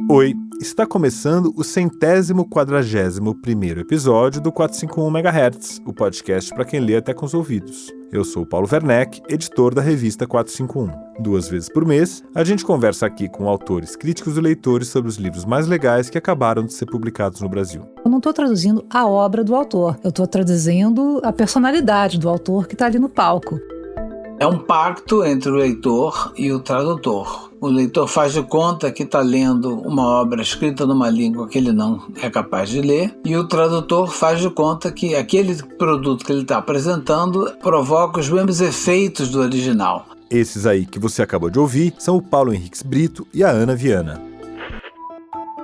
Oi, está começando o 141º episódio do 451 MHz, o podcast para quem lê até com os ouvidos. Eu sou o Paulo Werneck, editor da revista 451. 2 vezes por mês, a gente conversa aqui com autores, críticos e leitores sobre os livros mais legais que acabaram de ser publicados no Brasil. Eu não estou traduzindo a obra do autor, eu estou traduzindo a personalidade do autor que está ali no palco. É um pacto entre o leitor e o tradutor. O leitor faz de conta que está lendo uma obra escrita numa língua que ele não é capaz de ler, e o tradutor faz de conta que aquele produto que ele está apresentando provoca os mesmos efeitos do original. Esses aí que você acabou de ouvir são o Paulo Henriques Brito e a Ana Viana.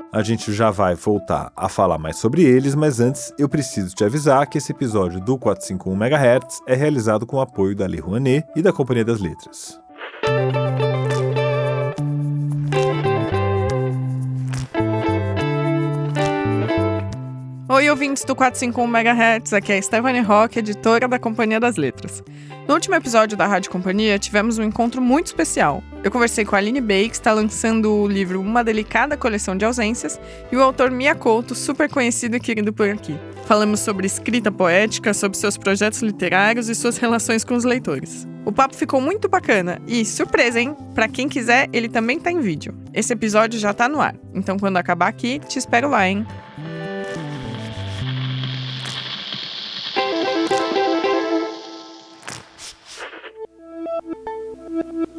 A gente já vai voltar a falar mais sobre eles, mas antes eu preciso te avisar que esse episódio do 451 MHz é realizado com o apoio da Lei Rouanet e da Companhia das Letras. Oi, ouvintes do 451 MHz, aqui é a Stephanie Rock, editora da Companhia das Letras. No último episódio da Rádio Companhia, tivemos um encontro muito especial. Eu conversei com a Aline Bey, que está lançando o livro Uma Delicada Coleção de Ausências, e o autor Mia Couto, super conhecido e querido por aqui. Falamos sobre escrita poética, sobre seus projetos literários e suas relações com os leitores. O papo ficou muito bacana e, surpresa, hein? Pra quem quiser, ele também tá em vídeo. Esse episódio já tá no ar, então quando acabar aqui, te espero lá, hein?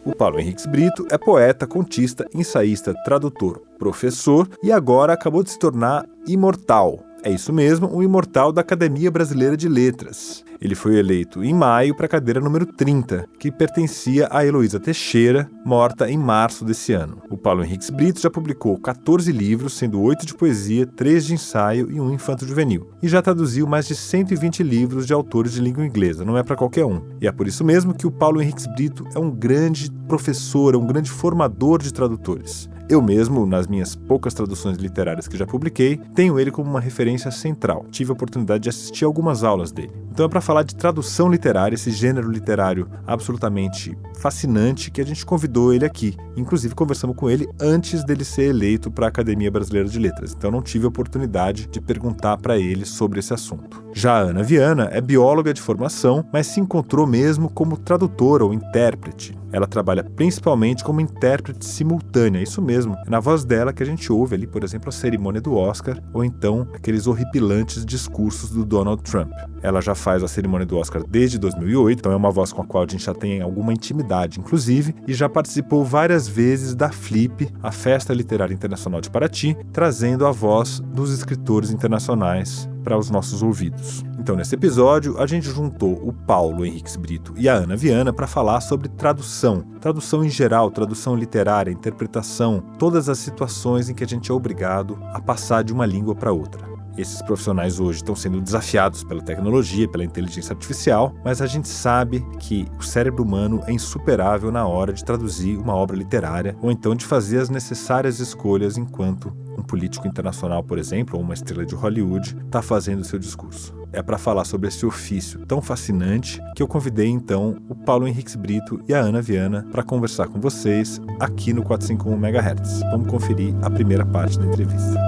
O Paulo Henriques Brito é poeta, contista, ensaísta, tradutor, professor e agora acabou de se tornar imortal. É isso mesmo, um imortal da Academia Brasileira de Letras. Ele foi eleito em maio para a cadeira número 30, que pertencia a Heloísa Teixeira, morta em março desse ano. O Paulo Henriques Brito já publicou 14 livros, sendo 8 de poesia, 3 de ensaio e 1 infanto-juvenil. E já traduziu mais de 120 livros de autores de língua inglesa, não é para qualquer um. E é por isso mesmo que o Paulo Henriques Brito é um grande professor, é um grande formador de tradutores. Eu mesmo, nas minhas poucas traduções literárias que já publiquei, tenho ele como uma referência central. Tive a oportunidade de assistir algumas aulas dele. Então é para falar de tradução literária, esse gênero literário absolutamente fascinante, que a gente convidou ele aqui. Inclusive conversamos com ele antes dele ser eleito para a Academia Brasileira de Letras. Então não tive a oportunidade de perguntar para ele sobre esse assunto. Já a Ana Viana é bióloga de formação, mas se encontrou mesmo como tradutora ou intérprete. Ela trabalha principalmente como intérprete simultânea, isso mesmo. É na voz dela que a gente ouve ali, por exemplo, a cerimônia do Oscar, ou então aqueles horripilantes discursos do Donald Trump. Ela já faz a cerimônia do Oscar desde 2008, então é uma voz com a qual a gente já tem alguma intimidade, inclusive, e já participou várias vezes da FLIP, a Festa Literária Internacional de Paraty, trazendo a voz dos escritores internacionais para os nossos ouvidos. Então, nesse episódio, a gente juntou o Paulo Henriques Brito e a Ana Viana para falar sobre tradução em geral, tradução literária, interpretação, todas as situações em que a gente é obrigado a passar de uma língua para outra. Esses profissionais hoje estão sendo desafiados pela tecnologia, pela inteligência artificial, mas a gente sabe que o cérebro humano é insuperável na hora de traduzir uma obra literária ou então de fazer as necessárias escolhas enquanto um político internacional, por exemplo, ou uma estrela de Hollywood, está fazendo o seu discurso. É para falar sobre esse ofício tão fascinante que eu convidei então o Paulo Henriques Brito e a Ana Viana para conversar com vocês aqui no 451 MHz. Vamos conferir a primeira parte da entrevista.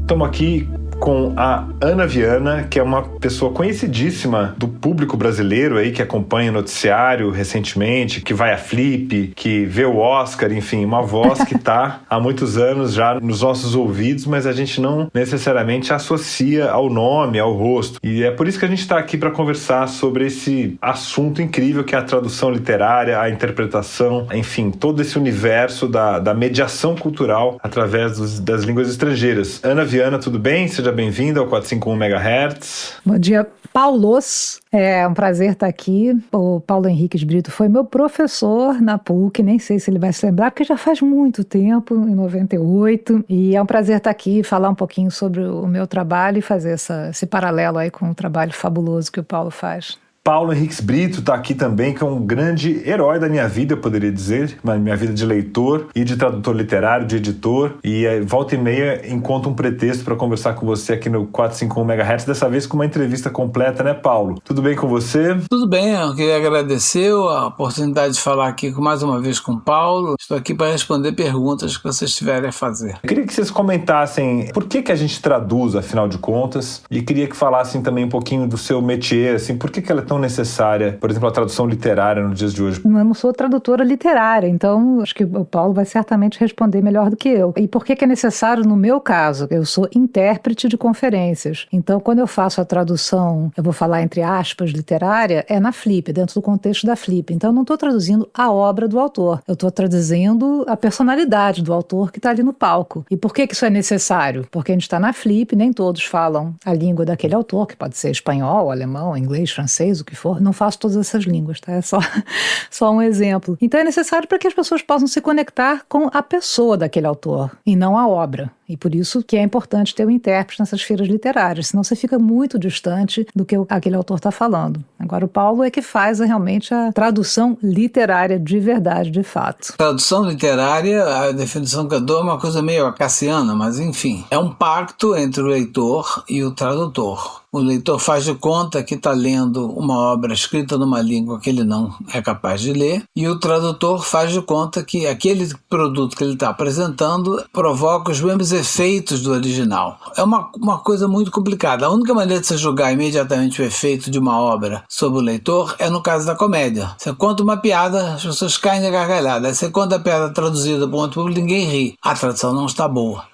Estamos aqui com a Ana Viana, que é uma pessoa conhecidíssima do público brasileiro aí, que acompanha o noticiário recentemente, que vai à Flip, que vê o Oscar, enfim, uma voz que está há muitos anos já nos nossos ouvidos, mas a gente não necessariamente associa ao nome, ao rosto. E é por isso que a gente está aqui para conversar sobre esse assunto incrível que é a tradução literária, a interpretação, enfim, todo esse universo da mediação cultural através das línguas estrangeiras. Ana Viana, tudo bem? Seja bem-vindo ao 451 MHz. Bom dia, Paulos. É um prazer estar aqui. O Paulo Henriques Brito foi meu professor na PUC, nem sei se ele vai se lembrar, porque já faz muito tempo, em 98, e é um prazer estar aqui, falar um pouquinho sobre o meu trabalho e fazer esse paralelo aí com o trabalho fabuloso que o Paulo faz. Paulo Henriques Brito está aqui também, que é um grande herói da minha vida, eu poderia dizer, na minha vida de leitor e de tradutor literário, de editor. E volta e meia encontro um pretexto para conversar com você aqui no 451 MHz, dessa vez com uma entrevista completa, né, Paulo? Tudo bem com você? Tudo bem, eu queria agradecer a oportunidade de falar aqui mais uma vez com o Paulo. Estou aqui para responder perguntas que vocês tiverem a fazer. Eu queria que vocês comentassem por que a gente traduz, afinal de contas, e queria que falassem também um pouquinho do seu métier, assim, por que ela é tão necessária, por exemplo, a tradução literária nos dias de hoje? Eu não sou tradutora literária, então acho que o Paulo vai certamente responder melhor do que eu. E por que é necessário no meu caso? Eu sou intérprete de conferências, então quando eu faço a tradução, eu vou falar entre aspas, literária, é na Flip, dentro do contexto da Flip. Então eu não estou traduzindo a obra do autor, eu estou traduzindo a personalidade do autor que está ali no palco. E por que isso é necessário? Porque a gente está na Flip, nem todos falam a língua daquele autor, que pode ser espanhol, alemão, inglês, francês, o que for. Não faço todas essas línguas, tá? É só um exemplo. Então é necessário para que as pessoas possam se conectar com a pessoa daquele autor e não a obra. E por isso que é importante ter um intérprete nessas feiras literárias, senão você fica muito distante do que aquele autor está falando. Agora o Paulo é que faz realmente a tradução literária de verdade, de fato. Tradução literária, a definição que eu dou é uma coisa meio acaciana, mas enfim, é um pacto entre o leitor e o tradutor. O leitor faz de conta que está lendo uma obra escrita numa língua que ele não é capaz de ler, e o tradutor faz de conta que aquele produto que ele está apresentando provoca os mesmos efeitos do original. É uma coisa muito complicada. A única maneira de você julgar imediatamente o efeito de uma obra sobre o leitor é no caso da comédia. Você conta uma piada, as pessoas caem de gargalhada. Aí você conta a piada traduzida para um outro público, ninguém ri. A tradução não está boa.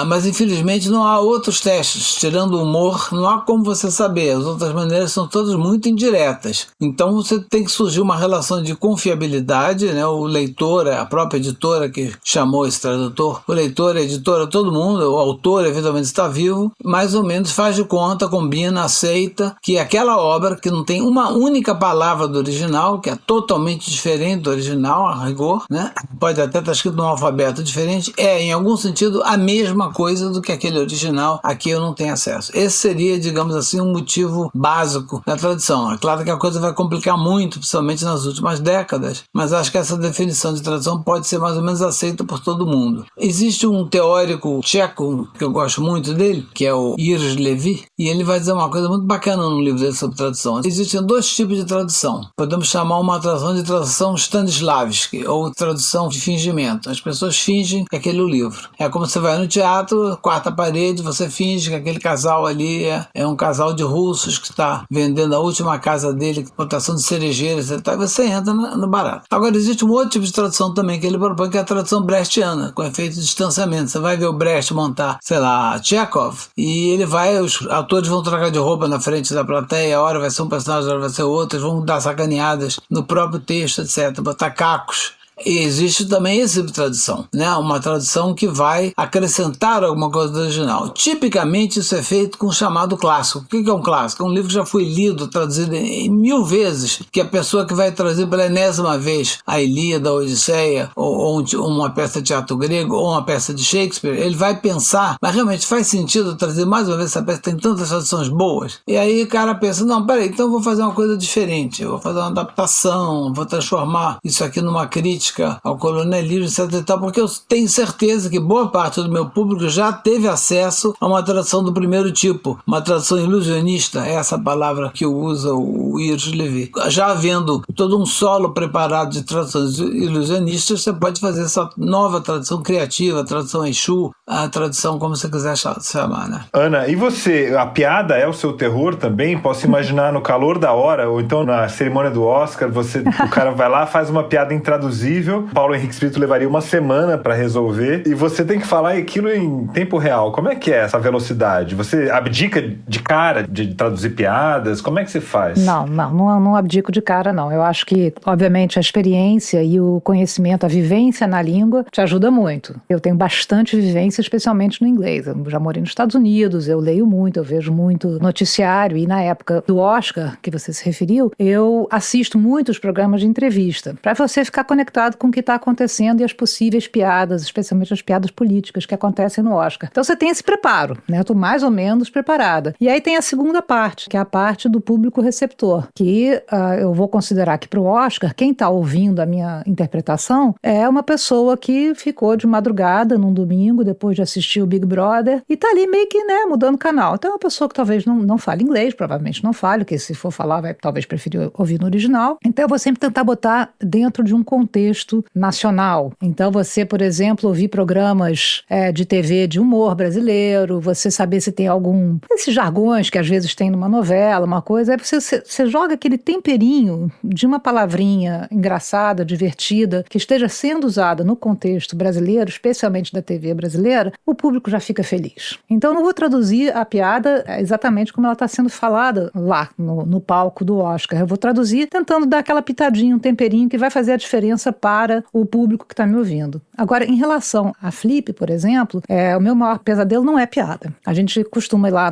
Mas infelizmente não há outros testes, tirando o humor, não há como você saber, as outras maneiras são todas muito indiretas, então você tem que surgir uma relação de confiabilidade, né? O leitor, a própria editora que chamou esse tradutor, o leitor, a editora, todo mundo, o autor eventualmente está vivo, mais ou menos faz de conta, combina, aceita que aquela obra que não tem uma única palavra do original, que é totalmente diferente do original, a rigor, né? Pode até estar escrito num alfabeto diferente, é em algum sentido a mesma coisa do que aquele original, aqui eu não tenho acesso. Esse seria, digamos assim, um motivo básico da tradução. É claro que a coisa vai complicar muito, principalmente nas últimas décadas, mas acho que essa definição de tradução pode ser mais ou menos aceita por todo mundo. Existe um teórico tcheco, que eu gosto muito dele, que é o Jiří Levi, e ele vai dizer uma coisa muito bacana no livro dele sobre tradução. Existem dois tipos de tradução. Podemos chamar uma tradução de tradução Stanislavski, ou tradução de fingimento. As pessoas fingem que aquele é o livro. É como você vai no teatro, quarta parede, você finge que aquele casal ali é um casal de russos que está vendendo a última casa dele, plantação de cerejeiras, e você entra no barato. Agora, existe um outro tipo de tradução também que ele propõe, que é a tradução brechtiana, com efeito de distanciamento. Você vai ver o Brecht montar, sei lá, Chekhov, e os atores vão trocar de roupa na frente da plateia, a hora vai ser um personagem, a hora vai ser outro, eles vão dar sacaneadas no próprio texto, etc., botar cacos. E existe também esse tipo de tradução, né? Uma tradução que vai acrescentar alguma coisa do original. Tipicamente isso é feito com o chamado clássico. O que é um clássico? É um livro que já foi lido, traduzido 1000 vezes, que a pessoa que vai traduzir pela enésima vez a Ilíada, a Odisseia, ou uma peça de teatro grego, ou uma peça de Shakespeare, ele vai pensar, mas realmente faz sentido trazer mais uma vez essa peça, tem tantas traduções boas? E aí o cara pensa, não, peraí, então eu vou fazer uma coisa diferente, eu vou fazer uma adaptação, vou transformar isso aqui numa crítica ao colonialismo, etc e tal, porque eu tenho certeza que boa parte do meu público já teve acesso a uma tradução do primeiro tipo, uma tradução ilusionista, é essa palavra que usa o Jiří Levi. Já havendo todo um solo preparado de traduções ilusionistas, você pode fazer essa nova tradução criativa, a tradução Exu, a tradução como você quiser chamar, né? Ana, e você, a piada é o seu terror também? Posso imaginar no calor da hora, ou então na cerimônia do Oscar, o cara vai lá, faz uma piada intraduzível, Paulo Henriques Brito levaria uma semana para resolver, e você tem que falar aquilo em tempo real. Como é que é essa velocidade? Você abdica de cara de traduzir piadas? Como é que você faz? Não abdico de cara, não. Eu acho que, obviamente, a experiência e o conhecimento, a vivência na língua te ajuda muito. Eu tenho bastante vivência, especialmente no inglês. Eu já morei nos Estados Unidos, eu leio muito, eu vejo muito noticiário, e na época do Oscar, que você se referiu, eu assisto muitos programas de entrevista, para você ficar conectado familiarizado com o que está acontecendo e as possíveis piadas, especialmente as piadas políticas que acontecem no Oscar. Então você tem esse preparo, né? Eu estou mais ou menos preparada. E aí tem a segunda parte, que é a parte do público receptor, que eu vou considerar que para o Oscar, quem está ouvindo a minha interpretação é uma pessoa que ficou de madrugada num domingo, depois de assistir o Big Brother, e está ali meio que, né, mudando canal. Então é uma pessoa que talvez não fale inglês, provavelmente não fale, que se for falar vai talvez preferir ouvir no original. Então eu vou sempre tentar botar dentro de um contexto nacional. Então você, por exemplo, ouvir programas de TV de humor brasileiro, você saber se tem algum... esses jargões que às vezes tem numa novela, uma coisa, aí você joga aquele temperinho de uma palavrinha engraçada, divertida, que esteja sendo usada no contexto brasileiro, especialmente da TV brasileira, o público já fica feliz. Então eu não vou traduzir a piada exatamente como ela está sendo falada lá no palco do Oscar. Eu vou traduzir tentando dar aquela pitadinha, um temperinho que vai fazer a diferença para o público que está me ouvindo. Agora, em relação a Flip, por exemplo, o meu maior pesadelo não é piada. A gente costuma ir lá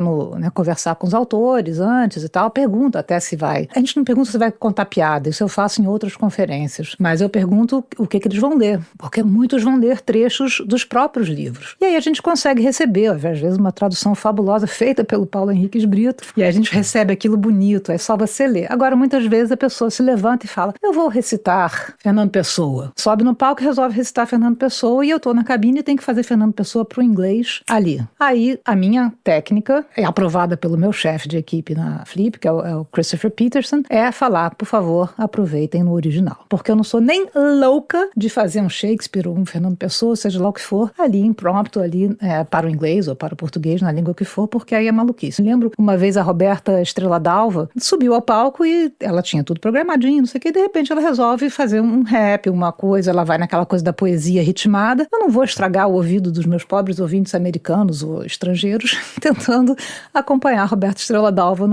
conversar com os autores antes e tal, pergunta até se vai... A gente não pergunta se vai contar piada, isso eu faço em outras conferências, mas eu pergunto o que eles vão ler, porque muitos vão ler trechos dos próprios livros. E aí a gente consegue receber, às vezes, uma tradução fabulosa feita pelo Paulo Henriques Brito, e aí a gente recebe aquilo bonito, é só você ler. Agora, muitas vezes a pessoa se levanta e fala, eu vou recitar Fernando Pessoa. Sobe no palco e resolve recitar Fernando Pessoa, e eu tô na cabine e tenho que fazer Fernando Pessoa pro inglês ali. Aí, a minha técnica, é aprovada pelo meu chefe de equipe na Flip, que é o Christopher Peterson, é falar, por favor, aproveitem no original. Porque eu não sou nem louca de fazer um Shakespeare ou um Fernando Pessoa, seja lá o que for, ali impromptu, ali para o inglês ou para o português, na língua que for, porque aí é maluquice. Lembro uma vez a Roberta Estrela Dalva subiu ao palco e ela tinha tudo programadinho, não sei o que, e de repente ela resolve fazer um rap, uma coisa, ela vai naquela coisa da poesia ritmada. Eu não vou estragar o ouvido dos meus pobres ouvintes americanos ou estrangeiros tentando acompanhar a Roberta Estrela Dalva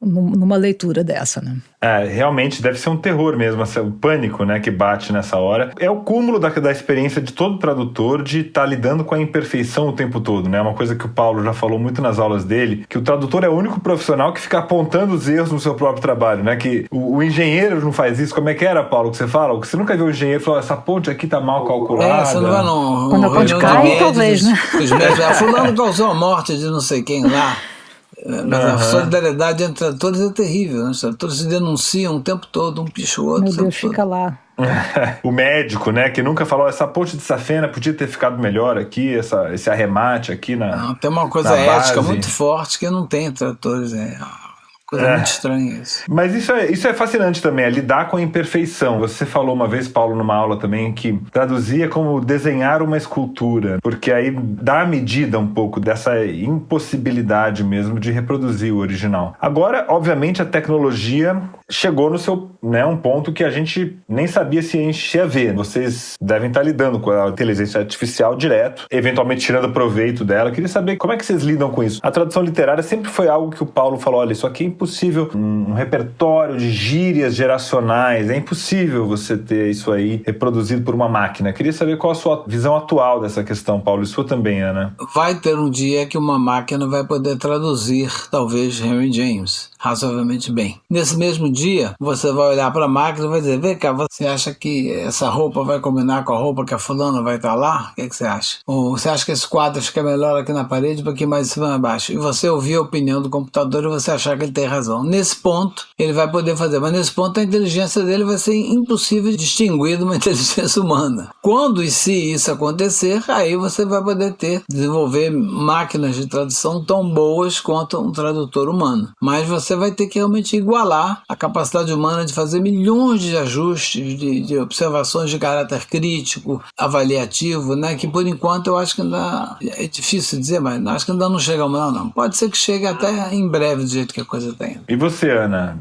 numa leitura dessa, né? Realmente deve ser um terror mesmo, o pânico, né, que bate nessa hora. É o cúmulo da experiência de todo tradutor de estar lidando com a imperfeição o tempo todo, né? Uma coisa que o Paulo já falou muito nas aulas dele, que o tradutor é o único profissional que fica apontando os erros no seu próprio trabalho, né? Que o engenheiro não faz isso. Como é que era, Paulo, que você fala? Você nunca viu o engenheiro falar, essa ponte aqui tá mal calculada. Você não vai no... Quando a ponte cai, talvez, né? Os médicos, fulano causou a morte de não sei quem lá. Mas a solidariedade entre atores é terrível, né? Os atores se denunciam o tempo todo, um picha o outro. Meu Deus, fica lá. O médico, né, que nunca falou, essa ponte de safena podia ter ficado melhor aqui, esse arremate aqui na... Não, tem uma coisa ética muito forte que não tem tratores, coisa muito estranha isso. Mas isso é fascinante também, lidar com a imperfeição. Você falou uma vez, Paulo, numa aula também, que traduzia como desenhar uma escultura, porque aí dá a medida um pouco dessa impossibilidade mesmo de reproduzir o original. Agora, obviamente, a tecnologia chegou no seu, um ponto que a gente nem sabia se ia ver. Vocês devem estar lidando com a inteligência artificial direto, eventualmente tirando proveito dela. Eu queria saber como é que vocês lidam com isso. A tradução literária sempre foi algo que o Paulo falou, olha, isso aqui é impossível, um repertório de gírias geracionais, é impossível você ter isso aí reproduzido por uma máquina. Eu queria saber qual a sua visão atual dessa questão, Paulo, e sua também, Ana. Vai ter um dia que uma máquina vai poder traduzir, talvez, Henry James, razoavelmente bem. Nesse mesmo dia, você vai olhar para a máquina e vai dizer, vem cá, você acha que essa roupa vai combinar com a roupa que a fulana vai estar lá? O que você acha? Ou você acha que esse quadro fica melhor aqui na parede, um pouquinho mais de cima e baixo? E você ouvir a opinião do computador e você achar que ele tem razão. Nesse ponto, ele vai poder fazer, mas nesse ponto a inteligência dele vai ser impossível de distinguir de uma inteligência humana. Quando e se isso acontecer, aí você vai poder desenvolver máquinas de tradução tão boas quanto um tradutor humano. Mas você vai ter que realmente igualar a capacidade humana de fazer milhões de ajustes, de observações de caráter crítico, avaliativo, né? Que por enquanto eu acho que ainda é difícil dizer, mas acho que ainda não chegamos lá, não. Pode ser que chegue até em breve do jeito que a coisa tem. E você, Ana,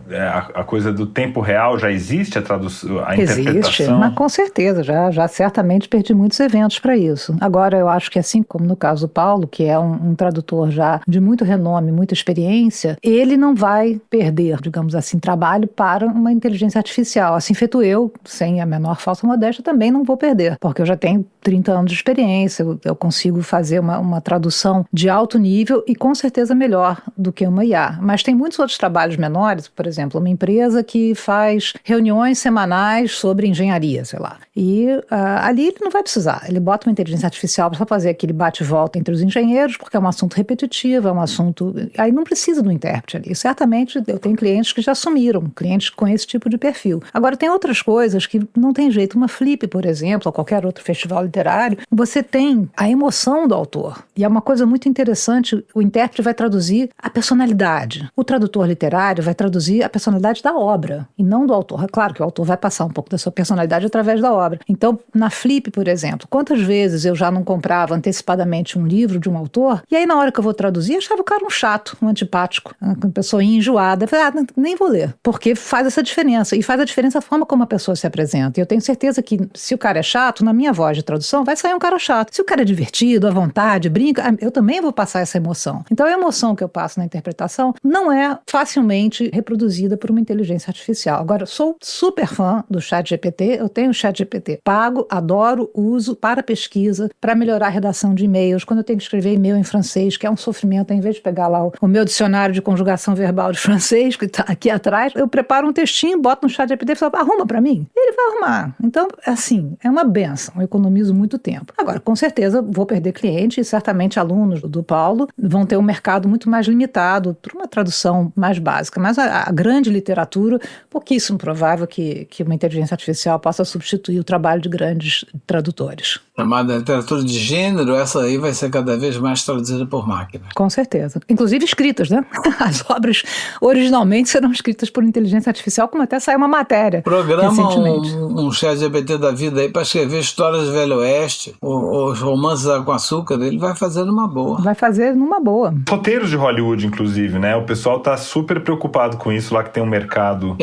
a coisa do tempo real já existe, a interpretação? Existe, mas com certeza, já certamente perdi muitos eventos para isso. Agora, eu acho que assim como no caso do Paulo, que é um tradutor já de muito renome, muita experiência, ele não vai vai perder, digamos assim, trabalho para uma inteligência artificial. Assim feito eu, sem a menor falsa modéstia, também não vou perder, porque eu já tenho 30 anos de experiência, eu consigo fazer uma tradução de alto nível e com certeza melhor do que uma IA. Mas tem muitos outros trabalhos menores, por exemplo, uma empresa que faz reuniões semanais sobre engenharia, sei lá. E ali ele não vai precisar, ele bota uma inteligência artificial para fazer aquele bate-volta entre os engenheiros, porque é um assunto repetitivo, é um assunto... Aí não precisa do intérprete ali. Certamente eu tenho clientes que já assumiram, clientes com esse tipo de perfil. Agora tem outras coisas que não tem jeito. Uma Flip, por exemplo, ou qualquer outro festival literário, você tem a emoção do autor. E é uma coisa muito interessante, o intérprete vai traduzir a personalidade. O tradutor literário vai traduzir a personalidade da obra, e não do autor. É claro que o autor vai passar um pouco da sua personalidade através da obra. Então, na Flip, por exemplo, quantas vezes eu já não comprava antecipadamente um livro de um autor, e aí na hora que eu vou traduzir, eu achava o cara um chato, um antipático, uma pessoa enjoada. Eu falei, nem vou ler, porque faz essa diferença, e faz a diferença a forma como a pessoa se apresenta. E eu tenho certeza que se o cara é chato, na minha voz de tradução, vai sair um cara chato. Se o cara é divertido, à vontade, brinca, eu também vou passar essa emoção. Então a emoção que eu passo na interpretação não é facilmente reproduzida por uma inteligência artificial. Agora, eu sou super fã do ChatGPT, eu tenho o ChatGPT pago, adoro, uso para pesquisa, para melhorar a redação de e-mails, quando eu tenho que escrever e-mail em francês, que é um sofrimento, em vez de pegar lá o meu dicionário de conjugação verbal de francês, que está aqui atrás, eu preparo um textinho, boto no ChatGPT e falo, arruma para mim. Ele vai arrumar. Então, assim, é uma benção, eu economizo muito tempo. Agora, com certeza, vou perder cliente e certamente alunos do Paulo vão ter um mercado muito mais limitado para uma tradução mais básica, mas a grande literatura, pouquíssimo provável que uma inteligência artificial possa substituir o trabalho de grandes tradutores. Chamada literatura de gênero, essa aí vai ser cada vez mais traduzida por máquina. Com certeza. Inclusive escritas, né? As obras originalmente serão escritas por inteligência artificial, como até saiu uma matéria Programa recentemente. um ChatGPT da vida aí para escrever histórias do Velho Oeste, os romances com açúcar, ele vai fazer numa boa. Vai fazer numa boa. Roteiros de Hollywood, inclusive, né? O pessoal tá super preocupado com isso lá, que tem um mercado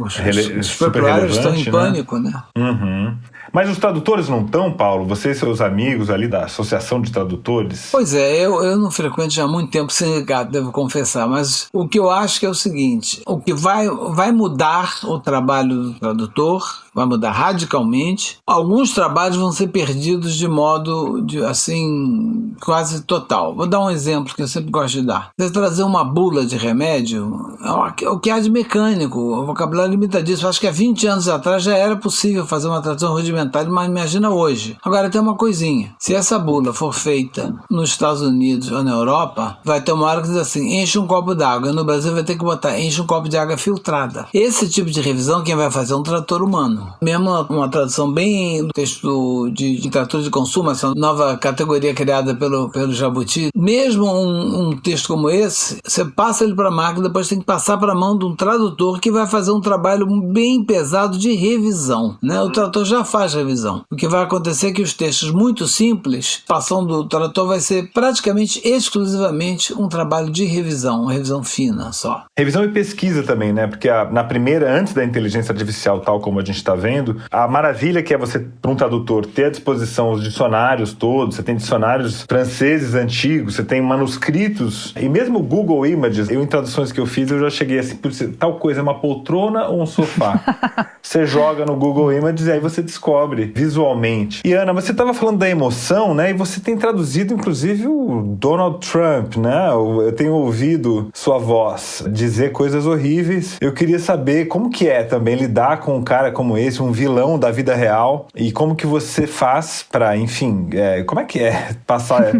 os proprietários estão em pânico, né? Uhum. Mas os tradutores não estão, Paulo? Você e seus amigos ali da Associação de Tradutores? Pois é, eu não frequento já há muito tempo sindicato, devo confessar, mas o que eu acho que é o seguinte, o que vai mudar o trabalho do tradutor, vai mudar radicalmente. Alguns trabalhos vão ser perdidos de modo, assim, quase total. Vou dar um exemplo que eu sempre gosto de dar. Você trazer uma bula de remédio, é o que há de mecânico, o vocabulário limitadíssimo. Acho que há 20 anos atrás já era possível fazer uma tradução rudimentar, mas imagina hoje. Agora tem uma coisinha. Se essa bula for feita nos Estados Unidos ou na Europa, vai ter uma hora que diz assim, enche um copo d'água. No Brasil vai ter que botar, enche um copo de água filtrada. Esse tipo de revisão quem vai fazer é um tradutor humano. Mesmo uma tradução bem do texto de literatura de consumo, essa nova categoria criada pelo Jabuti, mesmo um texto como esse, você passa ele para a máquina, depois tem que passar para a mão de um tradutor que vai fazer um trabalho bem pesado de revisão, né? O tradutor já faz revisão. O que vai acontecer é que os textos muito simples, passam do tradutor, vai ser praticamente exclusivamente um trabalho de revisão, uma revisão fina só. Revisão e pesquisa também, né? Porque na primeira, antes da inteligência artificial, tal como a gente está vendo, a maravilha que é você, para um tradutor, ter à disposição os dicionários todos, você tem dicionários franceses antigos, você tem manuscritos, e mesmo o Google Images, em traduções que eu fiz, eu já cheguei assim, tal coisa é uma poltrona ou um sofá? Você joga no Google Images e aí você descobre visualmente. E Ana, você estava falando da emoção, né? E você tem traduzido, inclusive, o Donald Trump, né? Eu tenho ouvido sua voz dizer coisas horríveis. Eu queria saber como que é também lidar com um cara como esse, um vilão da vida real, e como que você faz pra, enfim, como é que é passar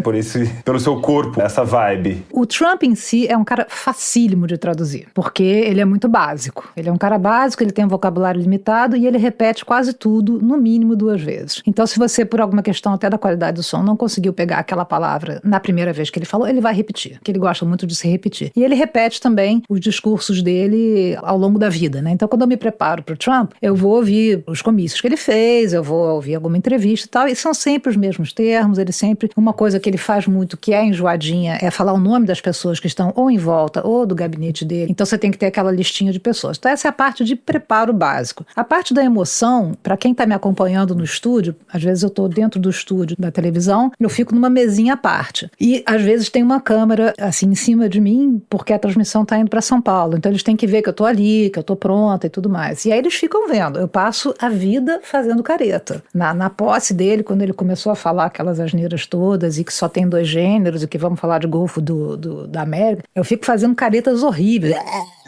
pelo seu corpo, essa vibe? O Trump em si é um cara facílimo de traduzir, porque ele é muito básico. Ele é um cara básico, ele tem um vocabulário limitado e ele repete quase tudo, no mínimo 2 vezes. Então, se você, por alguma questão até da qualidade do som, não conseguiu pegar aquela palavra na primeira vez que ele falou, ele vai repetir, porque ele gosta muito de se repetir. E ele repete também os discursos dele ao longo da vida, né? Então, quando eu me preparo para o Trump, eu vou ouvir os comícios que ele fez, eu vou ouvir alguma entrevista e tal, e são sempre os mesmos termos, ele sempre... Uma coisa que ele faz muito, que é enjoadinha, é falar o nome das pessoas que estão ou em volta ou do gabinete dele. Então você tem que ter aquela listinha de pessoas. Então essa é a parte de preparo básico. A parte da emoção, para quem está me acompanhando no estúdio, às vezes eu estou dentro do estúdio da televisão, eu fico numa mesinha à parte. E às vezes tem uma câmera assim em cima de mim, porque a transmissão está indo para São Paulo. Então eles têm que ver que eu estou ali, que eu estou pronta e tudo mais. E aí eles ficam vendo. Eu passo a vida fazendo careta. Na posse dele, quando ele começou a falar aquelas asneiras todas e que só tem 2 gêneros e que vamos falar de Golfo da América, eu fico fazendo caretas horríveis.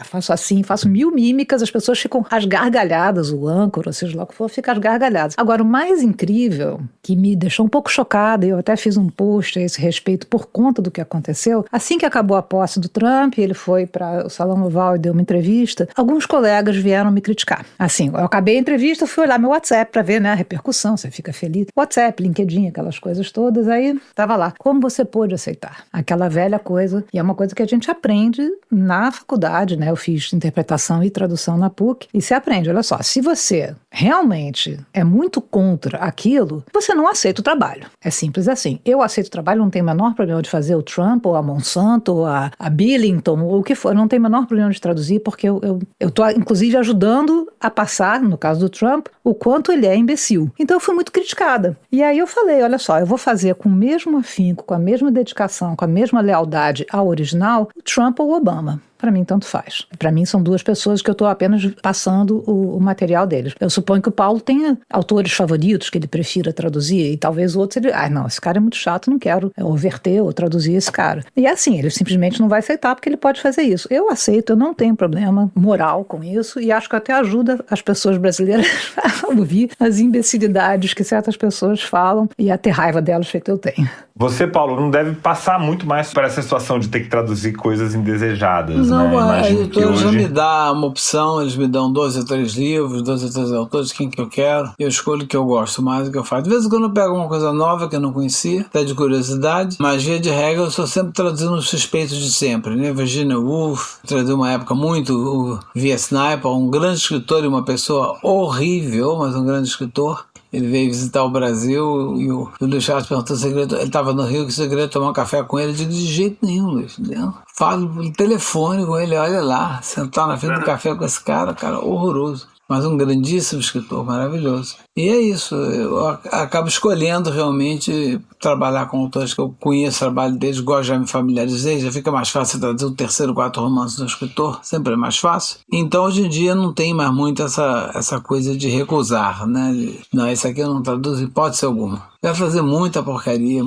Faço assim, faço 1000 mímicas, as pessoas ficam às gargalhadas, o âncora, ou seja lá o que for, fica às gargalhadas. Agora, o mais incrível, que me deixou um pouco chocada, eu até fiz um post a esse respeito por conta do que aconteceu, assim que acabou a posse do Trump, ele foi para o Salão Oval e deu uma entrevista, alguns colegas vieram me criticar. Assim, eu acabei a entrevista, fui olhar meu WhatsApp para ver, né, a repercussão, você fica feliz. WhatsApp, LinkedIn, aquelas coisas todas, aí tava lá. Como você pôde aceitar? Aquela velha coisa, e é uma coisa que a gente aprende na faculdade, né? Eu fiz interpretação e tradução na PUC, e você aprende, olha só, se você realmente é muito contra aquilo, você não aceita o trabalho. É simples assim. Eu aceito o trabalho, não tenho o menor problema de fazer o Trump, ou a Monsanto, ou a Billington, ou o que for, não tenho o menor problema de traduzir, porque eu tô, inclusive, ajudando a passar, no caso do Trump, o quanto ele é imbecil. Então eu fui muito criticada. E aí eu falei, olha só, eu vou fazer com o mesmo afinco, com a mesma dedicação, com a mesma lealdade ao original, o Trump ou o Obama. Para mim, tanto faz. Para mim, são 2 pessoas que eu estou apenas passando o material deles. Eu suponho que o Paulo tenha autores favoritos que ele prefira traduzir, e talvez outros ele... não, esse cara é muito chato, não quero verter ou traduzir esse cara. E é assim, ele simplesmente não vai aceitar porque ele pode fazer isso. Eu aceito, eu não tenho problema moral com isso, e acho que até ajuda as pessoas brasileiras a ouvir as imbecilidades que certas pessoas falam e a ter raiva delas, feito eu tenho. Você, Paulo, não deve passar muito mais por essa situação de ter que traduzir coisas indesejadas, não, né? A editora já me dá uma opção, eles me dão 2 ou 3 livros, 2 ou 3 autores, quem que eu quero, eu escolho o que eu gosto mais, o que eu faço. De vez em quando eu pego uma coisa nova que eu não conhecia, até de curiosidade, mas via de regra eu estou sempre traduzindo os suspeitos de sempre, né? Virginia Woolf, traduziu uma época muito o V.S. Sniper, um grande escritor e uma pessoa horrível, mas um grande escritor. Ele veio visitar o Brasil e o Luiz Charles perguntou se ele estava no Rio, que você queria tomar um café com ele. Eu digo, de jeito nenhum, Luiz. Falo pelo telefone com ele, olha lá, sentar na frente do café com esse cara horroroso. Mas um grandíssimo escritor, maravilhoso. E é isso, eu acabo escolhendo realmente trabalhar com autores que eu conheço o trabalho deles, gosto, já me familiarizei, já fica mais fácil traduzir o 3º, 4º romance do escritor, sempre é mais fácil. Então hoje em dia não tem mais muito essa coisa de recusar, né? Não, esse aqui eu não traduzo hipótese alguma. Eu ia fazer muita porcaria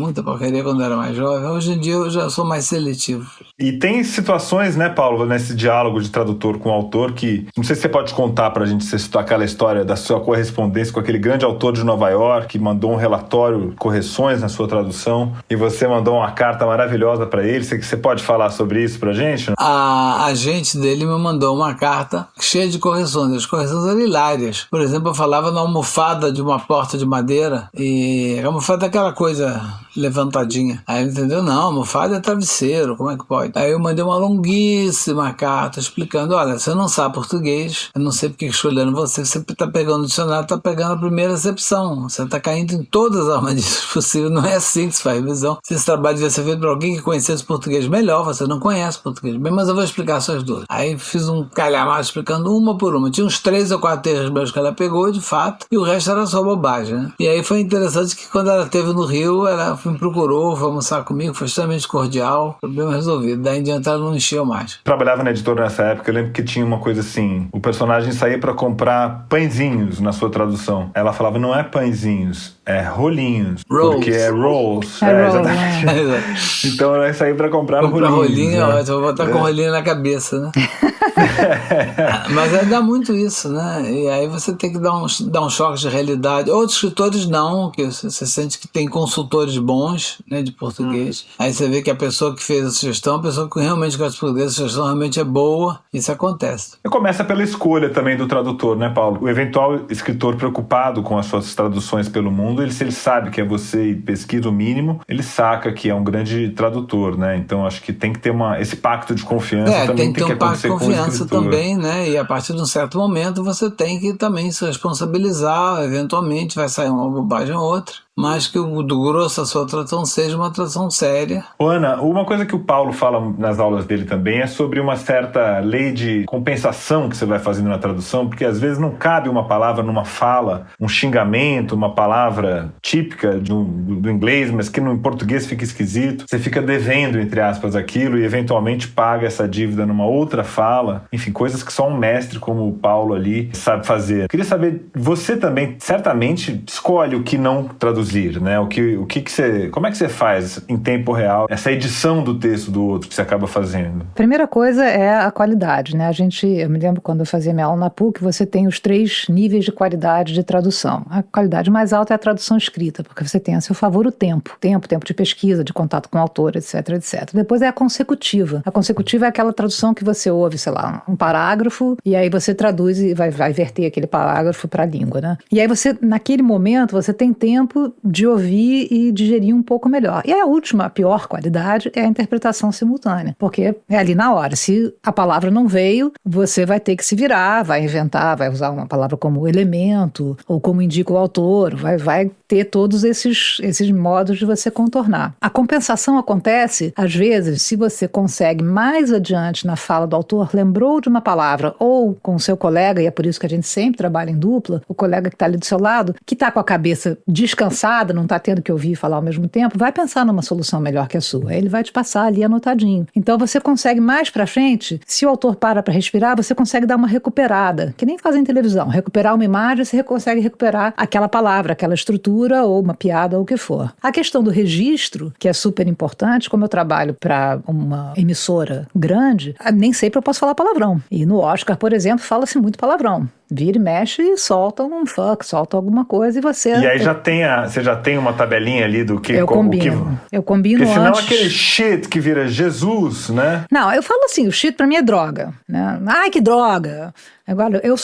quando eu era mais jovem. Hoje em dia eu já sou mais seletivo. E tem situações, né, Paulo, nesse diálogo de tradutor com o autor que... Não sei se você pode contar pra gente, se citou aquela história da sua correspondência com aquele grande autor de Nova York que mandou um relatório, correções na sua tradução, e você mandou uma carta maravilhosa pra ele. Você pode falar sobre isso pra gente? A agente dele me mandou uma carta cheia de correções. As correções eram hilárias. Por exemplo, eu falava na almofada de uma porta de madeira e a almofada é aquela coisa levantadinha. Aí ele entendeu, não, almofada é travesseiro, como é que pode? Aí eu mandei uma longuíssima carta explicando, olha, você não sabe português, eu não sei porque escolhendo você está pegando o dicionário, está pegando a primeira acepção, você está caindo em todas as armadilhas possíveis, não é assim que se faz revisão. Se esse trabalho devia ser feito para alguém que conhecesse português melhor, você não conhece português bem, mas eu vou explicar suas dúvidas. Aí fiz um calhamaço explicando uma por uma, tinha uns 3 ou 4 erros meus que ela pegou de fato, e o resto era só bobagem, né? E aí foi interessante que quando ela esteve no Rio, ela me procurou, foi almoçar comigo, foi extremamente cordial, problema resolvido. Daí em diante ela não encheu mais. Trabalhava na editora nessa época, eu lembro que tinha uma coisa assim, o personagem saía pra comprar pãezinhos na sua tradução. Ela falava, não é pãezinhos, é rolinhos. Rolls. Porque é rolls. Exatamente. Então ela saía pra comprar rolinhos. Rolinho, né? Vou botar com rolinho na cabeça, né? Mas dá muito isso, né? E aí você tem que dar um choque de realidade. Outros escritores não, que você sente que tem consultores bons, né, de português. Aí você vê que a pessoa que fez a sugestão pessoa que realmente gosta de português, a sugestão realmente é boa, isso acontece. E começa pela escolha também do tradutor, né, Paulo? O eventual escritor preocupado com as suas traduções pelo mundo, se ele sabe que é você e pesquisa o mínimo, ele saca que é um grande tradutor, né? Então acho que tem que ter esse pacto de confiança também. Tem que ter um pacto de confiança também, né? E a partir de um certo momento você tem que também se responsabilizar, eventualmente vai sair uma bobagem ou outra, mas que o do grosso da sua tradução seja uma tradução séria. Ana, uma coisa que o Paulo fala nas aulas dele também é sobre uma certa lei de compensação que você vai fazendo na tradução, porque às vezes não cabe uma palavra numa fala, um xingamento, uma palavra típica do inglês, mas que no português fica esquisito. Você fica devendo, entre aspas, aquilo e eventualmente paga essa dívida numa outra fala. Enfim, coisas que só um mestre como o Paulo ali sabe fazer. Eu queria saber, você também certamente escolhe o que não traduzir, né? Como é que você faz em tempo real essa edição do texto do outro que você acaba fazendo? Primeira coisa é a qualidade, né? Eu me lembro quando eu fazia minha aula na PUC, você tem os 3 níveis de qualidade de tradução. A qualidade mais alta é a tradução escrita, porque você tem a seu favor o tempo de pesquisa, de contato com o autor, etc, etc. Depois é a consecutiva. A consecutiva é aquela tradução que você ouve, sei lá, um parágrafo, e aí você traduz e vai verter aquele parágrafo para a língua, né? E aí você, naquele momento, você tem tempo de ouvir e digerir um pouco melhor. E a última, a pior qualidade, é a interpretação simultânea, porque é ali na hora. Se a palavra não veio, você vai ter que se virar, vai inventar, vai usar uma palavra como elemento, ou como indica o autor, vai ter todos esses modos de você contornar. A compensação acontece, às vezes, se você consegue mais adiante na fala do autor, lembrou de uma palavra, ou com o seu colega, e é por isso que a gente sempre trabalha em dupla, o colega que está ali do seu lado, que está com a cabeça descansada, não está tendo que ouvir e falar ao mesmo tempo, vai pensar numa solução melhor que a sua. Ele vai te passar ali anotadinho. Então você consegue mais pra frente, se o autor para respirar, você consegue dar uma recuperada, que nem fazem em televisão. Recuperar uma imagem, você consegue recuperar aquela palavra, aquela estrutura, ou uma piada, ou o que for. A questão do registro, que é super importante, como eu trabalho para uma emissora grande, nem sempre eu posso falar palavrão. E no Oscar, por exemplo, fala-se muito palavrão. Vira e mexe e solta um fuck, solta alguma coisa e você... E aí você já tem uma tabelinha ali do que... Eu combino. Eu combino porque senão antes... aquele shit que vira Jesus, né? Não, eu falo assim, o shit pra mim é droga, né? Ai, que droga! Agora, eu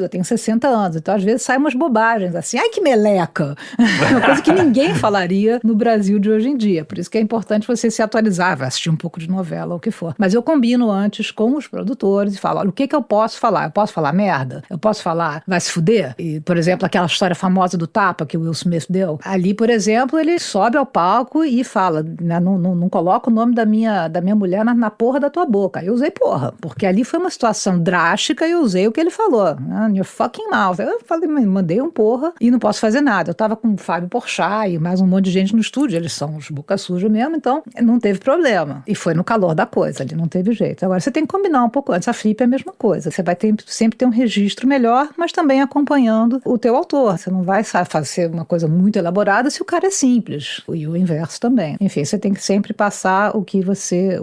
tenho 60 anos, então às vezes saem umas bobagens, assim, ai que meleca! Uma coisa que ninguém falaria no Brasil de hoje em dia, por isso que é importante você se atualizar, vai assistir um pouco de novela, ou o que for. Mas eu combino antes com os produtores e falo, olha, o que eu posso falar? Eu posso falar merda? Eu posso falar, vai se fuder? E, por exemplo, aquela história famosa do tapa que o Will Smith deu. Ali, por exemplo, ele sobe ao palco e fala, né, não coloca o nome da minha mulher na porra da tua boca. Eu usei porra, porque ali foi uma situação drástica e eu usei o que ele falou. Your fucking mouth. Eu falei, mandei um porra e não posso fazer nada. Eu tava com o Fábio Porchat e mais um monte de gente no estúdio, eles são os boca suja mesmo, então não teve problema. E foi no calor da coisa, ali não teve jeito. Agora, você tem que combinar um pouco antes. A flip é a mesma coisa. Você vai sempre ter um registro melhor, mas também acompanhando o teu autor. Você não vai fazer uma coisa muito elaborada se o cara é simples. E o inverso também. Enfim, você tem que sempre passar o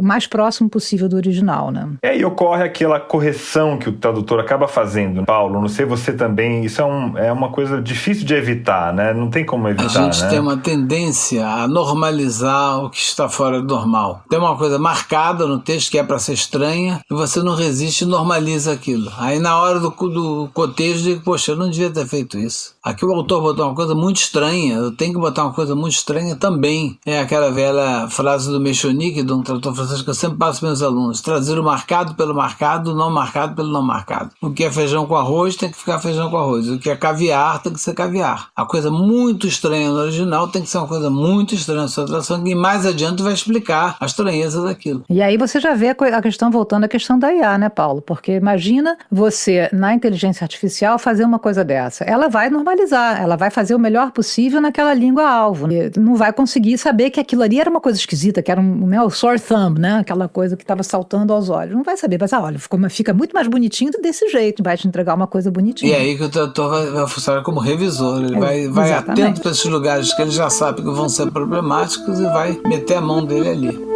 mais próximo possível do original, né? E ocorre aquela correção que o tradutor acaba fazendo. Paulo, não sei você também, isso é uma coisa difícil de evitar, né? Não tem como evitar, A gente tem uma tendência a normalizar o que está fora do normal. Tem uma coisa marcada no texto que é para ser estranha e você não resiste e normaliza aquilo. Aí na hora do cotejo, digo, poxa, eu não devia ter feito isso. Aqui o autor botou uma coisa muito estranha, eu tenho que botar uma coisa muito estranha também. É aquela velha frase do Mechonique, de um tradutor francês, que eu sempre passo para meus alunos: traduzir o marcado pelo marcado, o não marcado pelo não marcado. O que é feijão com arroz tem que ficar feijão com arroz. O que é caviar tem que ser caviar. A coisa muito estranha no original tem que ser uma coisa muito estranha na sua tradução, e mais adiante vai explicar a estranheza daquilo. E aí você já vê a questão, voltando à questão da IA, né, Paulo? Porque imagina você, na inteligência artificial, fazer uma coisa dessa. Ela vai normalizar, ela vai fazer o melhor possível naquela língua-alvo. Né? Não vai conseguir saber que aquilo ali era uma coisa esquisita, que era o sore thumb, né? Aquela coisa que estava saltando aos olhos. Não vai saber, mas olha, fica muito mais bonitinho desse jeito, vai te entregar uma coisa bonitinha. E aí que o tradutor vai funcionar como revisor, ele vai atento para esses lugares que ele já sabe que vão ser problemáticos e vai meter a mão dele ali.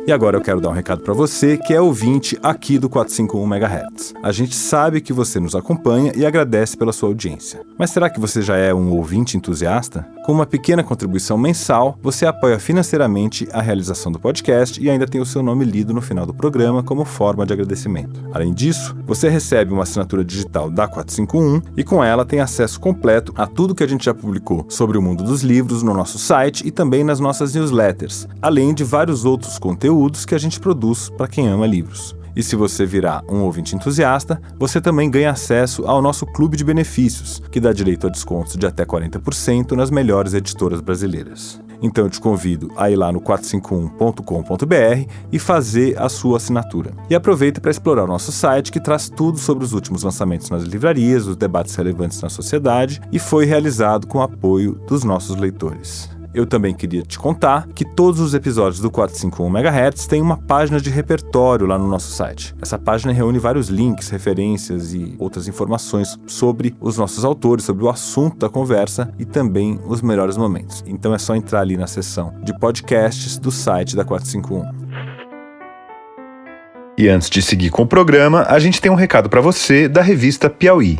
E E agora eu quero dar um recado para você que é ouvinte aqui do 451 MHz. A gente sabe que você nos acompanha e agradece pela sua audiência. Mas será que você já é um ouvinte entusiasta? Com uma pequena contribuição mensal, você apoia financeiramente a realização do podcast e ainda tem o seu nome lido no final do programa como forma de agradecimento. Além disso, você recebe uma assinatura digital da 451 e com ela tem acesso completo a tudo que a gente já publicou sobre o mundo dos livros no nosso site e também nas nossas newsletters, além de vários outros conteúdos que a gente produz para quem ama livros. E se você virar um ouvinte entusiasta, você também ganha acesso ao nosso clube de benefícios, que dá direito a descontos de até 40% nas melhores editoras brasileiras. Então eu te convido a ir lá no 451.com.br e fazer a sua assinatura. E aproveita para explorar o nosso site, que traz tudo sobre os últimos lançamentos nas livrarias, os debates relevantes na sociedade e foi realizado com o apoio dos nossos leitores. Eu também queria te contar que todos os episódios do 451 MHz têm uma página de repertório lá no nosso site. Essa página reúne vários links, referências e outras informações sobre os nossos autores, sobre o assunto da conversa e também os melhores momentos. Então é só entrar ali na seção de podcasts do site da 451. E antes de seguir com o programa, a gente tem um recado para você da revista Piauí.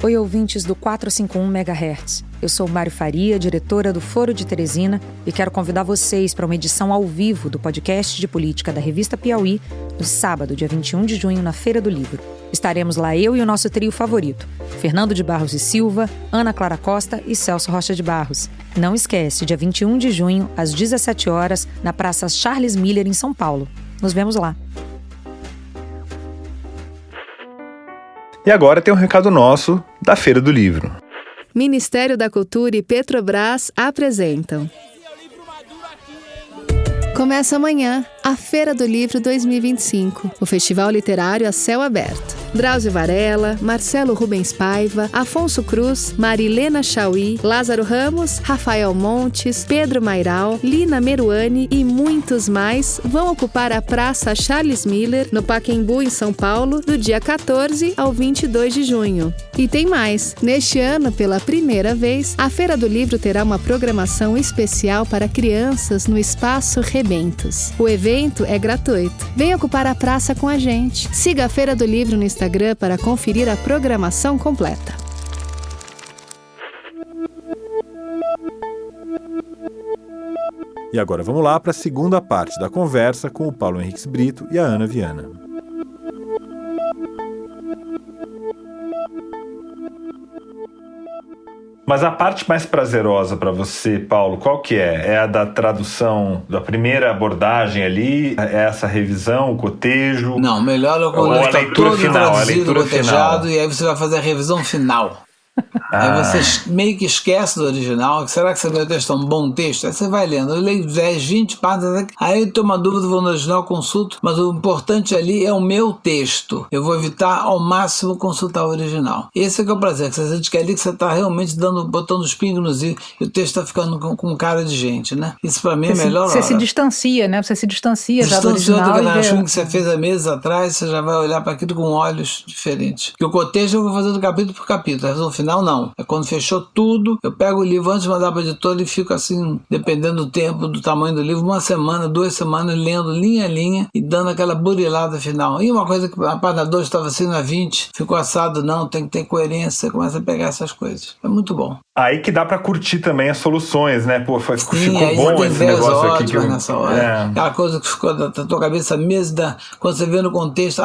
Oi, ouvintes do 451 MHz. Eu sou Mário Faria, diretora do Foro de Teresina, e quero convidar vocês para uma edição ao vivo do podcast de política da revista Piauí, no sábado, dia 21 de junho, na Feira do Livro. Estaremos lá eu e o nosso trio favorito, Fernando de Barros e Silva, Ana Clara Costa e Celso Rocha de Barros. Não esquece, dia 21 de junho, às 17 horas, na Praça Charles Miller, em São Paulo. Nos vemos lá. E agora tem um recado nosso da Feira do Livro. Ministério da Cultura e Petrobras apresentam. Começa amanhã a Feira do Livro 2025, o festival literário a céu aberto. Drauzio Varela, Marcelo Rubens Paiva, Afonso Cruz, Marilena Chauí, Lázaro Ramos, Rafael Montes, Pedro Mairal, Lina Meruane e muitos mais vão ocupar a Praça Charles Miller, no Pacaembu, em São Paulo, do dia 14 ao 22 de junho. E tem mais! Neste ano, pela primeira vez, a Feira do Livro terá uma programação especial para crianças no Espaço Rebentos. O evento é gratuito. Venha ocupar a praça com a gente. Siga a Feira do Livro no Instagram para conferir a programação completa. E agora vamos lá para a segunda parte da conversa com o Paulo Henriques Brito e a Ana Viana. Mas a parte mais prazerosa para você, Paulo, qual que é? É a da tradução, da primeira abordagem ali? É essa revisão, o cotejo? Não, melhor é quando está todo traduzido, cotejado, e aí você vai fazer a revisão final. Aí você meio que esquece do original. Será que esse meu texto é um bom texto? Aí você vai lendo. Eu leio 10, 20 páginas. Aí eu tenho uma dúvida, vou no original, consulto. Mas o importante ali é o meu texto. Eu vou evitar ao máximo consultar o original. Esse é que é o prazer. Que você sente que é ali que você está realmente botando os pingos nos i e o texto está ficando com cara de gente, né? Isso para mim é melhor. Você se distancia, né? Você se distancia já do original. Daquele filme que você fez há meses atrás, você já vai olhar para aquilo com olhos diferentes. Porque o cotejo eu vou fazer do capítulo por capítulo. A revisão final não. É quando fechou tudo, eu pego o livro antes de mandar para a editora e fico assim, dependendo do tempo, do tamanho do livro, 1 semana, 2 semanas, lendo linha a linha e dando aquela burilada final. E uma coisa que a página 2 estava assim na 20, ficou assado, não, tem que ter coerência, você começa a pegar essas coisas. É muito bom. Aí que dá pra curtir também as soluções, né? Pô, ficou bom esse negócio aqui. Que nessa hora. Aquela coisa que ficou da tua cabeça mesmo, quando você vê no contexto,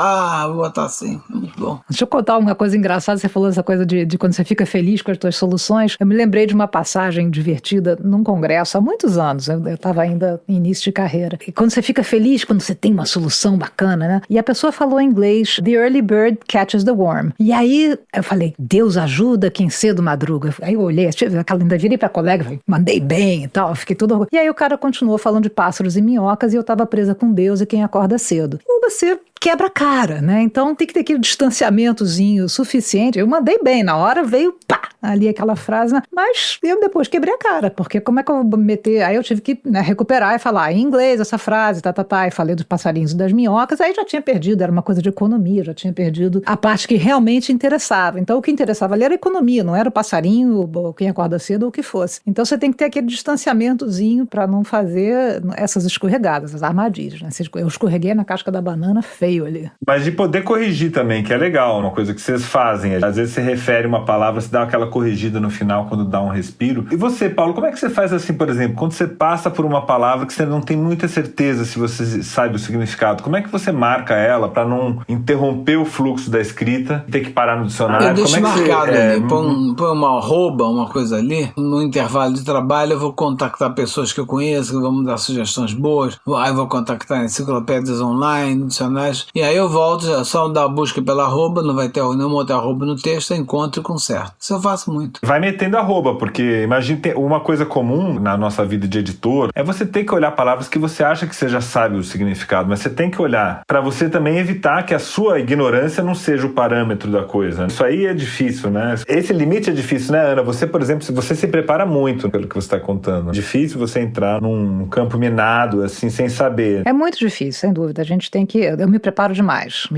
vou botar assim, é muito bom. Deixa eu contar uma coisa engraçada, você falou essa coisa de quando você fica feliz com as tuas soluções. Eu me lembrei de uma passagem divertida num congresso há muitos anos, eu estava ainda em início de carreira. E quando você fica feliz, quando você tem uma solução bacana, né? E a pessoa falou em inglês, "The early bird catches the worm". E aí eu falei, Deus ajuda quem cedo madruga. Aí eu olhei, ainda virei pra colega, falei, mandei bem e tal, fiquei tudo orgulhoso. E aí o cara continuou falando de pássaros e minhocas e eu estava presa com Deus e quem acorda cedo. E você quebra a cara, né? Então tem que ter aquele distanciamentozinho suficiente. Eu mandei bem, na hora veio, pá, ali aquela frase, né? Mas eu depois quebrei a cara, porque como é que eu vou meter... Aí eu tive que, né, recuperar e falar em inglês essa frase, e falei dos passarinhos e das minhocas, aí já tinha perdido, era uma coisa de economia, já tinha perdido a parte que realmente interessava. Então o que interessava ali era a economia, não era o passarinho, ou quem acorda cedo, ou o que fosse. Então você tem que ter aquele distanciamentozinho para não fazer essas escorregadas, as armadilhas, né? Eu escorreguei na casca da banana feio ali. Mas de poder corrigir também, que é legal, uma coisa que vocês fazem. Às vezes você refere uma palavra, você dá aquela corrigida no final quando dá um respiro. E você, Paulo, como é que você faz assim, por exemplo, quando você passa por uma palavra que você não tem muita certeza se você sabe o significado, como é que você marca ela para não interromper o fluxo da escrita, ter que parar no dicionário? Eu deixo como é que marcado ali, põe uma arroba, uma coisa ali, no intervalo de trabalho eu vou contactar pessoas que eu conheço, que vão me dar sugestões boas, aí eu vou contactar enciclopédias online, dicionários, e aí eu volto, só dar a busca pela arroba, não vai ter nenhuma outra arroba no texto, eu encontro e conserto. Isso eu faço muito. Vai metendo arroba, porque imagina, uma coisa comum na nossa vida de editor é você ter que olhar palavras que você acha que você já sabe o significado, mas você tem que olhar para você também evitar que a sua ignorância não seja o parâmetro da coisa. Isso aí é difícil, né? Esse limite é difícil, né, Ana? Você, por exemplo, se você se prepara muito pelo que você está contando, é difícil você entrar num campo minado, assim, sem saber. É muito difícil, sem dúvida. A gente tem que... Eu me preparo demais.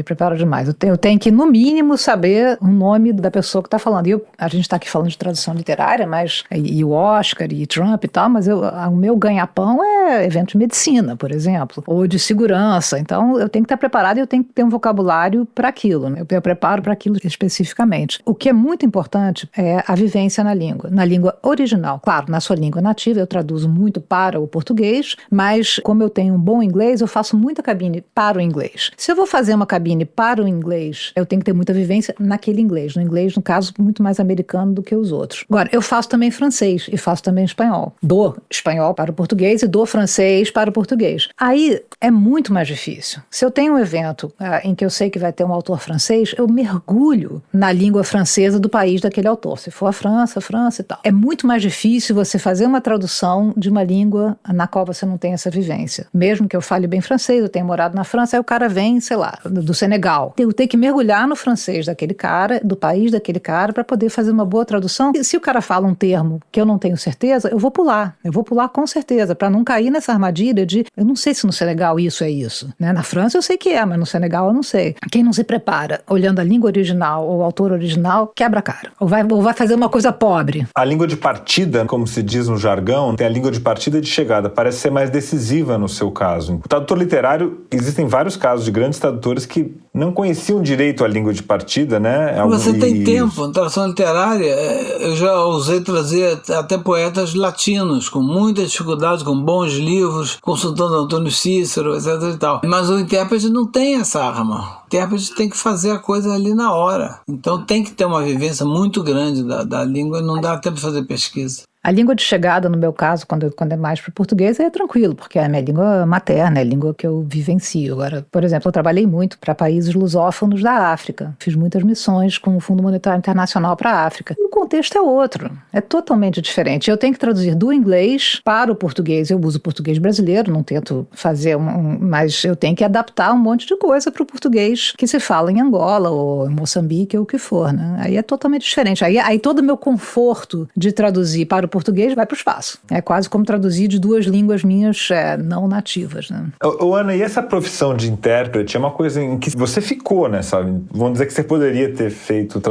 Eu tenho que, no mínimo, saber o nome da pessoa que está falando. A gente está aqui falando de tradução literária, mas... E o Oscar, e Trump e tal, mas o meu ganha-pão é evento de medicina, por exemplo, ou de segurança. Então, eu tenho que estar preparado e eu tenho que ter um vocabulário para aquilo, né? Eu preparo para aquilo especificamente. O que é muito importante é a vivência na língua original. Claro, na sua língua nativa, eu traduzo muito para o português, mas como eu tenho um bom inglês, eu faço muita cabine para o inglês. Se eu vou fazer uma cabine para o inglês, eu tenho que ter muita vivência naquele inglês. No inglês, no caso, muito mais americano do que os outros. Agora, eu faço também francês e faço também espanhol. Dou espanhol para o português e dou francês para o português. Aí é muito mais difícil. Se eu tenho um evento em que eu sei que vai ter um autor francês, eu mergulho na língua francesa do país daquele autor. Se for a França e tal. É muito mais difícil você fazer uma tradução de uma língua na qual você não tem essa vivência. Mesmo que eu fale bem francês, eu tenho morado na França, aí o cara vem, sei lá, do Senegal. Eu tenho que mergulhar no francês daquele cara, do país daquele cara, para poder fazer uma boa tradução. E se o cara fala um termo que eu não tenho certeza, eu vou pular. Eu vou pular com certeza, para não cair nessa armadilha de, eu não sei se no Senegal isso é isso, né? Na França eu sei que é, mas no Senegal eu não sei. Quem não se prepara olhando a língua original ou o autor original, quebra a cara. Ou vai fazer uma coisa pobre. A língua de partida, como se diz no jargão, tem a língua de partida e de chegada. Parece ser mais decisiva no seu caso. O tradutor literário, existem vários casos de grandes tradutores que não conheciam direito a língua de partida, né? Você tem tempo. Na tradução literária, eu já usei trazer até poetas latinos, com muita dificuldade, com bons livros, consultando Antônio Cícero, etc e tal. Mas o intérprete não tem essa arma. O intérprete tem que fazer a coisa ali na hora. Então tem que ter uma vivência muito grande da língua, não dá tempo de fazer pesquisa. A língua de chegada, no meu caso, quando é mais para o português, é tranquilo, porque é a minha língua materna, é a língua que eu vivencio. Agora, por exemplo, eu trabalhei muito para países lusófonos da África. Fiz muitas missões com o Fundo Monetário Internacional para a África. O contexto é outro, é totalmente diferente. Eu tenho que traduzir do inglês para o português. Eu uso o português brasileiro, não tento fazer mas eu tenho que adaptar um monte de coisa para o português que se fala em Angola ou em Moçambique ou o que for, né? Aí é totalmente diferente. Aí todo o meu conforto de traduzir para o português vai para o espaço. É quase como traduzir de duas línguas minhas não nativas, né? Ana, e essa profissão de intérprete é uma coisa em que você ficou, né, sabe? Vamos dizer que você poderia ter feito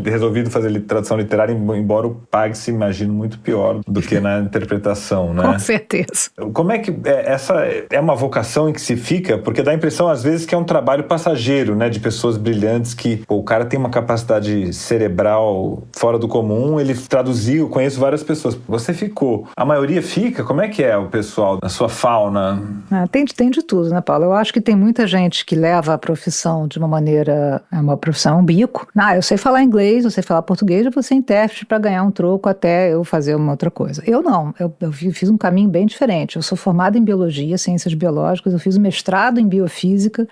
resolvido fazer tradução literária, embora o pague-se, imagino, muito pior do que na interpretação, né? Com certeza. Como é que essa é uma vocação em que se fica? Porque dá a impressão, às vezes, que é um trabalho passageiro, né? De pessoas brilhantes que, o cara tem uma capacidade cerebral fora do comum, ele traduziu, conheço várias pessoas. Você ficou. A maioria fica? Como é que é o pessoal, a sua fauna? Tem de tudo, né, Paulo? Eu acho que tem muita gente que leva a profissão de uma maneira, uma profissão, um bico. Eu sei falar inglês, eu sei falar português, eu vou ser intérprete para ganhar um troco até eu fazer uma outra coisa. Eu não. Eu fiz um caminho bem diferente. Eu sou formada em biologia, ciências biológicas, eu fiz um mestrado em biofísica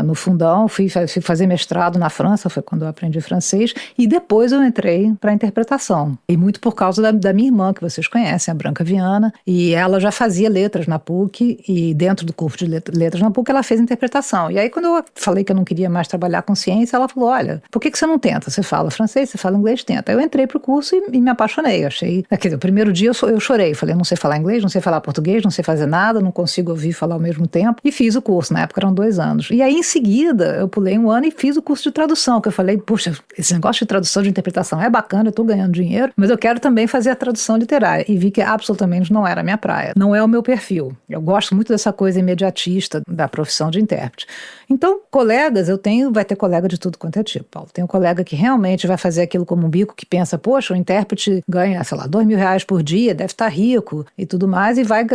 no Fundão, fui fazer mestrado na França, foi quando eu aprendi francês, e depois eu entrei para interpretação. E muito por causa da minha irmã, que vocês conhecem, a Branca Viana, e ela já fazia letras na PUC, e dentro do curso de letras na PUC ela fez interpretação. E aí quando eu falei que eu não queria mais trabalhar com ciência, ela falou, olha, por que você não tenta? Você fala francês, você fala inglês, tenta. Aí eu entrei pro curso e me apaixonei, achei... Quer dizer, o primeiro dia eu chorei, falei, não sei falar inglês, não sei falar português, não sei fazer nada, não consigo ouvir e falar ao mesmo tempo, e fiz o curso, na época eram 2 anos. E aí em seguida, eu pulei 1 ano e fiz o curso de tradução, que eu falei, puxa, esse negócio de tradução de interpretação é bacana, eu tô ganhando dinheiro, mas eu quero também fazer a tradução literária. E vi que absolutamente não era a minha praia, não é o meu perfil. Eu gosto muito dessa coisa imediatista da profissão de intérprete. Então, colegas, vai ter colega de tudo quanto é tipo, Paulo. Tem um colega que realmente vai fazer aquilo como um bico, que pensa, poxa, o intérprete ganha, sei lá, R$2.000 por dia, deve estar rico e tudo mais, e vai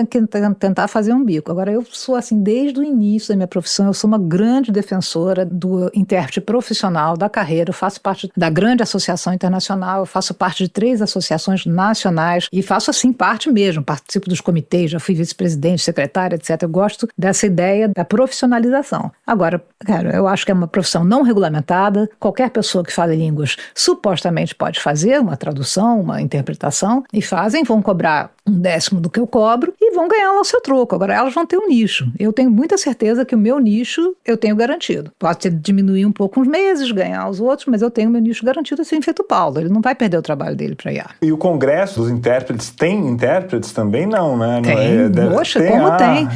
tentar fazer um bico. Agora, eu sou assim, desde o início da minha profissão, eu sou uma grande defensora do intérprete profissional, da carreira, eu faço parte da grande associação internacional, eu faço parte de 3 associações nacionais e faço assim parte mesmo, participo dos comitês, já fui vice-presidente, secretária, etc. Eu gosto dessa ideia da profissionalização. Agora, cara, eu acho que é uma profissão não regulamentada, qualquer pessoa que fale línguas supostamente pode fazer uma tradução, uma interpretação, e vão cobrar 1/10 do que eu cobro e vão ganhar lá o seu troco. Agora, elas vão ter um nicho. Eu tenho muita certeza que o meu nicho eu tenho garantido. Pode diminuir um pouco uns meses, ganhar os outros, mas eu tenho meu nicho garantido assim, feito o Paulo. Ele não vai perder o trabalho dele para IA. E o Congresso dos Intérpretes tem intérpretes também? Não, né? Tem. Poxa,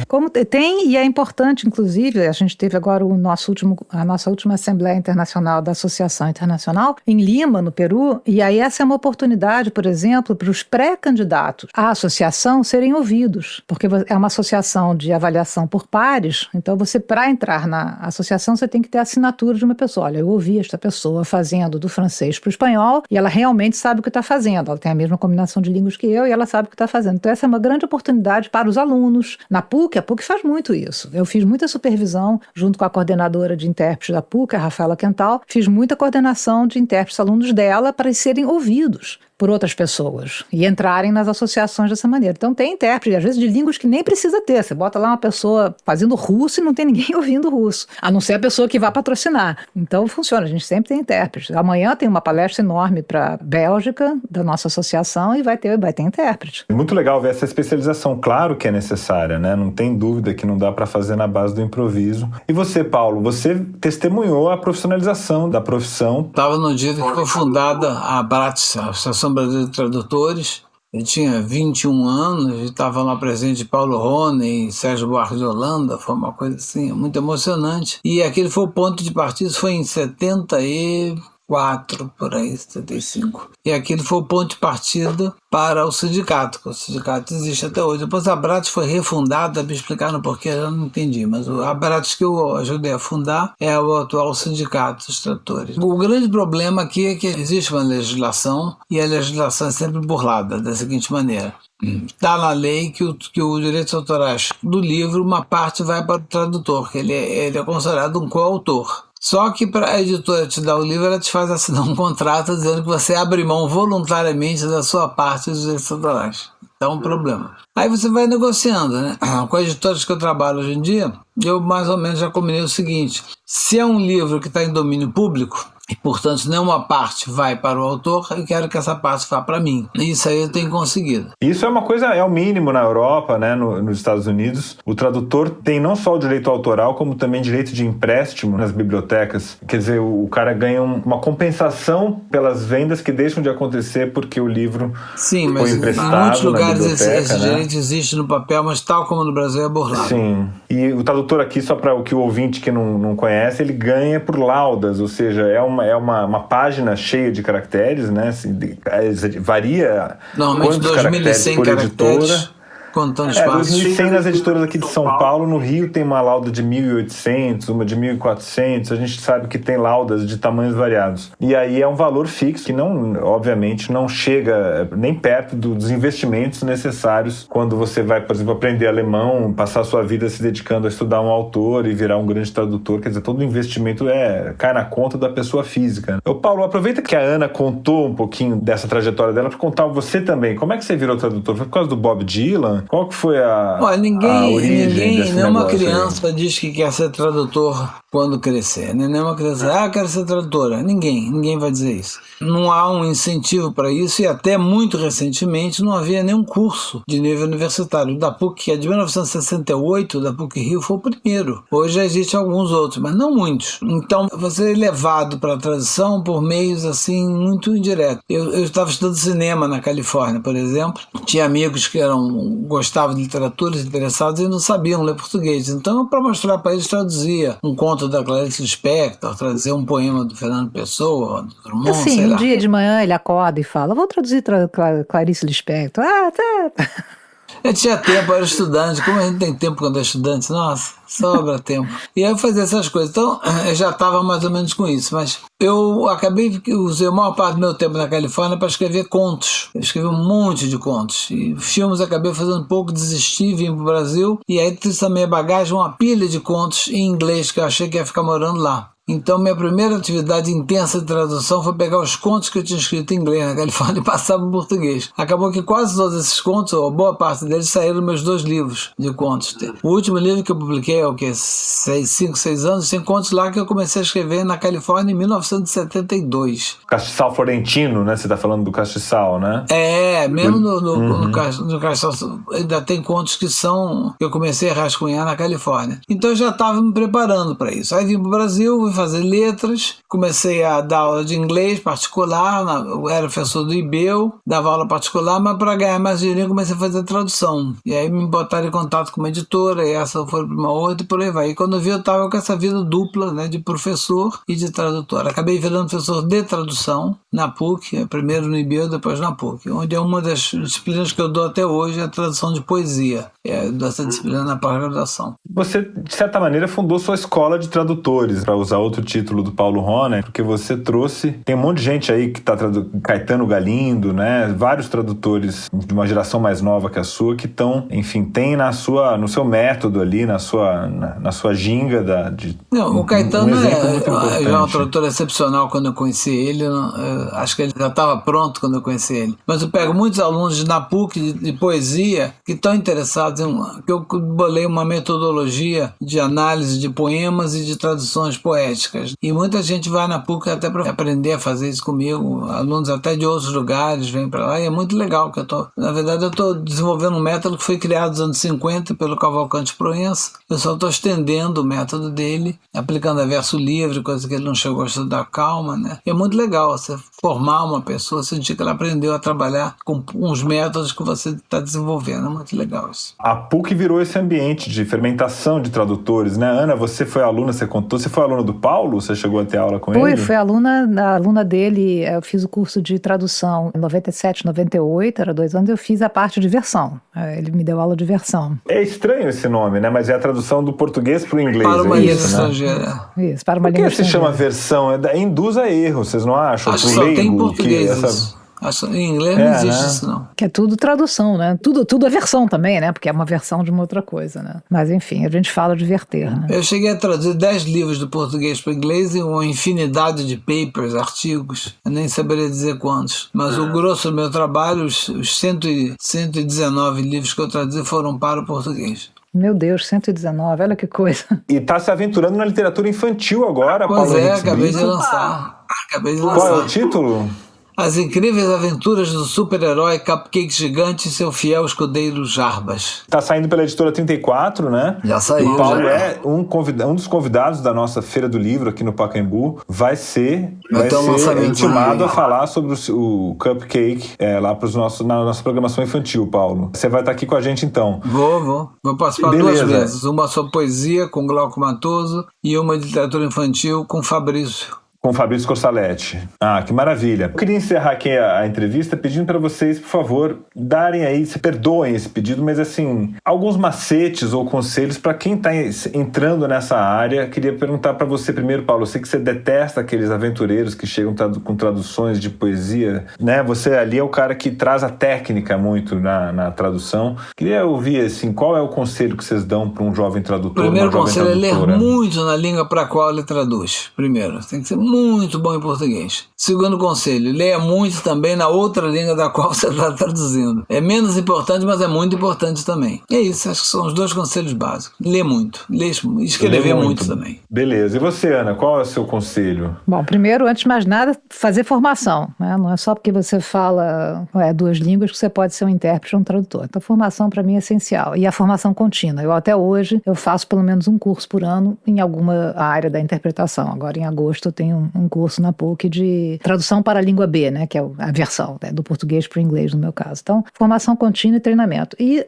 como tem, e é importante, inclusive, a gente teve agora a nossa última Assembleia Internacional da Associação Internacional em Lima, no Peru, e aí essa é uma oportunidade, por exemplo, para os pré-candidatos à associação serem ouvidos, porque é uma associação de avaliação por pares, então para entrar na associação, você tem que ter a assinatura de uma pessoa. Olha, eu ouvi esta pessoa fazendo do francês para o espanhol e ela realmente sabe o que está fazendo, ela tem a mesma combinação de línguas que eu e ela sabe o que está fazendo. Então essa é uma grande oportunidade para os alunos. Na PUC, a PUC faz muito isso. Eu fiz muita supervisão junto com a coordenadora de intérpretes da PUC, a Rafaela Quental, fiz muita coordenação de intérpretes alunos dela para serem ouvidos por outras pessoas e entrarem nas associações dessa maneira. Então tem intérprete, às vezes de línguas que nem precisa ter. Você bota lá uma pessoa fazendo russo e não tem ninguém ouvindo russo, a não ser a pessoa que vai patrocinar. Então funciona, a gente sempre tem intérprete. Amanhã tem uma palestra enorme para Bélgica, da nossa associação, e vai ter intérprete. Muito legal ver essa especialização, claro que é necessária, né? Não tem dúvida que não dá para fazer na base do improviso. E você, Paulo, você testemunhou a profissionalização da profissão. Estava no dia que foi fundada a ABRATS, a Associação Brasileira de Tradutores. Eu tinha 21 anos e estava lá presente Paulo Rony e Sérgio Buarque de Holanda. Foi uma coisa assim, muito emocionante. E aquele foi o ponto de partida, foi em 74, por aí, 75. E aquele foi o ponto de partida para o sindicato, que o sindicato existe até hoje. Depois a ABRATS foi refundada, me explicaram por quê, eu não entendi, mas a ABRATS que eu ajudei a fundar é o atual sindicato dos tradutores. O grande problema aqui é que existe uma legislação e a legislação é sempre burlada da seguinte maneira. Está na lei que o direitos autorais do livro, uma parte vai para o tradutor, que ele é considerado um coautor. Só que para a editora te dar o livro, ela te faz assinar um contrato dizendo que você abre mão voluntariamente da sua parte dos direitos autorais. Então é um problema. Aí você vai negociando, né? Com as editoras que eu trabalho hoje em dia, eu mais ou menos já combinei o seguinte: se é um livro que está em domínio público, e, portanto, nenhuma parte vai para o autor, eu quero que essa parte vá para mim. Isso aí eu tenho conseguido. Isso é uma coisa, é o mínimo na Europa, né, nos Estados Unidos. O tradutor tem não só o direito autoral, como também direito de empréstimo nas bibliotecas. Quer dizer, o cara ganha uma compensação pelas vendas que deixam de acontecer porque o livro foi emprestado. Em muitos lugares esse direito existe no papel, mas tal como no Brasil é burlado. Sim. E o tradutor aqui, só para o que o ouvinte que não conhece, ele ganha por laudas, ou seja, é uma página cheia de caracteres, né? Varia quantos caracteres por editora. Contando espaço. 2.100 nas editoras aqui de São Paulo. No Rio tem uma lauda de 1.800, uma de 1.400. A gente sabe que tem laudas de tamanhos variados. E aí é um valor fixo que, obviamente, não chega nem perto dos investimentos necessários quando você vai, por exemplo, aprender alemão, passar a sua vida se dedicando a estudar um autor e virar um grande tradutor. Quer dizer, todo o investimento cai na conta da pessoa física. Ô, Paulo, aproveita que a Ana contou um pouquinho dessa trajetória dela para contar você também. Como é que você virou tradutor? Foi por causa do Bob Dylan? Qual que foi a origem desse nenhuma negócio criança diz que quer ser tradutor quando crescer. Nenhuma criança quero ser tradutora. Ninguém vai dizer isso. Não há um incentivo para isso e até muito recentemente não havia nenhum curso de nível universitário. O da PUC, que é de 1968, da PUC Rio, foi o primeiro. Hoje já existem alguns outros, mas não muitos. Então, você é levado para a tradução por meios assim muito indiretos. Eu estava estudando cinema na Califórnia, por exemplo. Tinha amigos que gostavam de literatura, interessados e não sabiam ler português. Então, para mostrar para eles, traduzia um conto da Clarice Lispector, traduzia um poema do Fernando Pessoa, do Drummond, assim, sei lá. Um dia de manhã ele acorda e fala, vou traduzir Clarice Lispector. Tá. Eu tinha tempo, eu era estudante. Como a gente tem tempo quando é estudante? Nossa, sobra tempo. E aí eu fazia essas coisas. Então, eu já estava mais ou menos com isso. Mas eu usei a maior parte do meu tempo na Califórnia para escrever contos. Eu escrevi um monte de contos. E filmes acabei fazendo pouco, desisti, vim para o Brasil. E aí trouxe a minha bagagem uma pilha de contos em inglês, que eu achei que ia ficar morando lá. Então, minha primeira atividade intensa de tradução foi pegar os contos que eu tinha escrito em inglês na Califórnia e passar para o português. Acabou que quase todos esses contos, ou boa parte deles, saíram dos meus 2 livros de contos. O último livro que eu publiquei, 5, 6 anos, tem contos lá que eu comecei a escrever na Califórnia em 1972. Castiçal Florentino, né? Você está falando do Castiçal, né? Mesmo no Castiçal ainda tem contos que eu comecei a rascunhar na Califórnia. Então eu já estava me preparando para isso. Aí vim para o Brasil, fazer letras, comecei a dar aula de inglês particular, eu era professor do IBEU, dava aula particular, mas para ganhar mais dinheiro comecei a fazer tradução. E aí me botaram em contato com uma editora, e essa foi para uma outra e por aí vai. E quando eu vi, eu estava com essa vida dupla, né, de professor e de tradutor. Acabei virando professor de tradução na PUC, primeiro no IBEU, depois na PUC, onde é uma das disciplinas que eu dou até hoje, a tradução de poesia. Dessa disciplina na pós-graduação. Você, de certa maneira, fundou sua escola de tradutores, para usar outro título do Paulo Rohner, porque você trouxe... Tem um monte de gente aí que está Caetano Galindo, né? Vários tradutores de uma geração mais nova que a sua, que estão, enfim, tem no seu método ali, na sua ginga Não, o Caetano já um tradutor excepcional quando eu conheci ele. Acho que ele já estava pronto quando eu conheci ele. Mas eu pego muitos alunos na PUC de poesia que estão interessados que eu bolei uma metodologia de análise de poemas e de traduções poéticas. E muita gente vai na PUC até para aprender a fazer isso comigo. Alunos até de outros lugares vêm para lá e é muito legal. Na verdade, eu estou desenvolvendo um método que foi criado nos anos 50 pelo Cavalcante Proença. Eu só estou estendendo o método dele, aplicando a verso livre, coisa que ele não chegou a estudar calma, né? E é muito legal você formar uma pessoa, sentir que ela aprendeu a trabalhar com uns métodos que você está desenvolvendo. É muito legal isso. A PUC virou esse ambiente de fermentação de tradutores, né? Ana, você foi aluna, você contou, você foi aluna do Paulo? Você chegou a ter aula com ele? Fui aluna dele, eu fiz o curso de tradução em 97, 98, era 2 anos, eu fiz a parte de versão. Ele me deu aula de versão. É estranho esse nome, né? Mas é a tradução do português para o inglês. Para uma língua estrangeira. Isso, para uma língua estrangeira. Por que se chama versão? Induz a erro, vocês não acham? Acho que só tem em português isso. Em inglês não existe, né? Isso não. Que é tudo tradução, né? Tudo é versão também, né? Porque é uma versão de uma outra coisa, né? Mas enfim, a gente fala de verter, né? Eu cheguei a traduzir 10 livros do português para o inglês e uma infinidade de papers, artigos. Eu nem saberia dizer quantos. Mas o grosso do meu trabalho, os 119 livros que eu traduzi foram para o português. Meu Deus, 119, olha que coisa. E está se aventurando na literatura infantil agora, Paulo. Pois acabei de lançar. Qual é o título? As Incríveis Aventuras do Super-Herói Cupcake Gigante e seu fiel escudeiro Jarbas. Tá saindo pela editora 34, né? Já saiu. O Paulo é um dos convidados da nossa Feira do Livro aqui no Pacaembu. Vai ser intimado a falar sobre o Cupcake lá na nossa programação infantil, Paulo. Você vai estar aqui com a gente então. Vou participar duas vezes. Uma sobre poesia com Glauco Matoso e uma de literatura infantil com Fabrício. Com Fabrício Corsaletti. Que maravilha. Eu queria encerrar aqui a entrevista pedindo para vocês, por favor, darem aí, se perdoem esse pedido, mas assim, alguns macetes ou conselhos para quem está entrando nessa área. Queria perguntar para você primeiro, Paulo, eu sei que você detesta aqueles aventureiros que chegam com traduções de poesia, né? Você ali é o cara que traz a técnica muito na tradução. Queria ouvir, assim, qual é o conselho que vocês dão para um jovem tradutor? O primeiro conselho é ler muito na língua para a qual ele traduz. Primeiro, tem que ser muito muito bom em português. Segundo conselho, leia muito também na outra língua da qual você está traduzindo. É menos importante, mas é muito importante também. É isso, acho que são os 2 conselhos básicos. Lê muito, escrever muito também. Beleza. E você, Ana, qual é o seu conselho? Bom, primeiro, antes de mais nada, fazer formação, né? Não é só porque você fala 2 línguas que você pode ser um intérprete ou um tradutor. Então, formação para mim é essencial. E a formação contínua. Até hoje, eu faço pelo menos um curso por ano em alguma área da interpretação. Agora, em agosto, eu tenho um curso na PUC de tradução para a língua B, né? Que é a versão, né? Do português para o inglês, no meu caso. Então, formação contínua e treinamento. E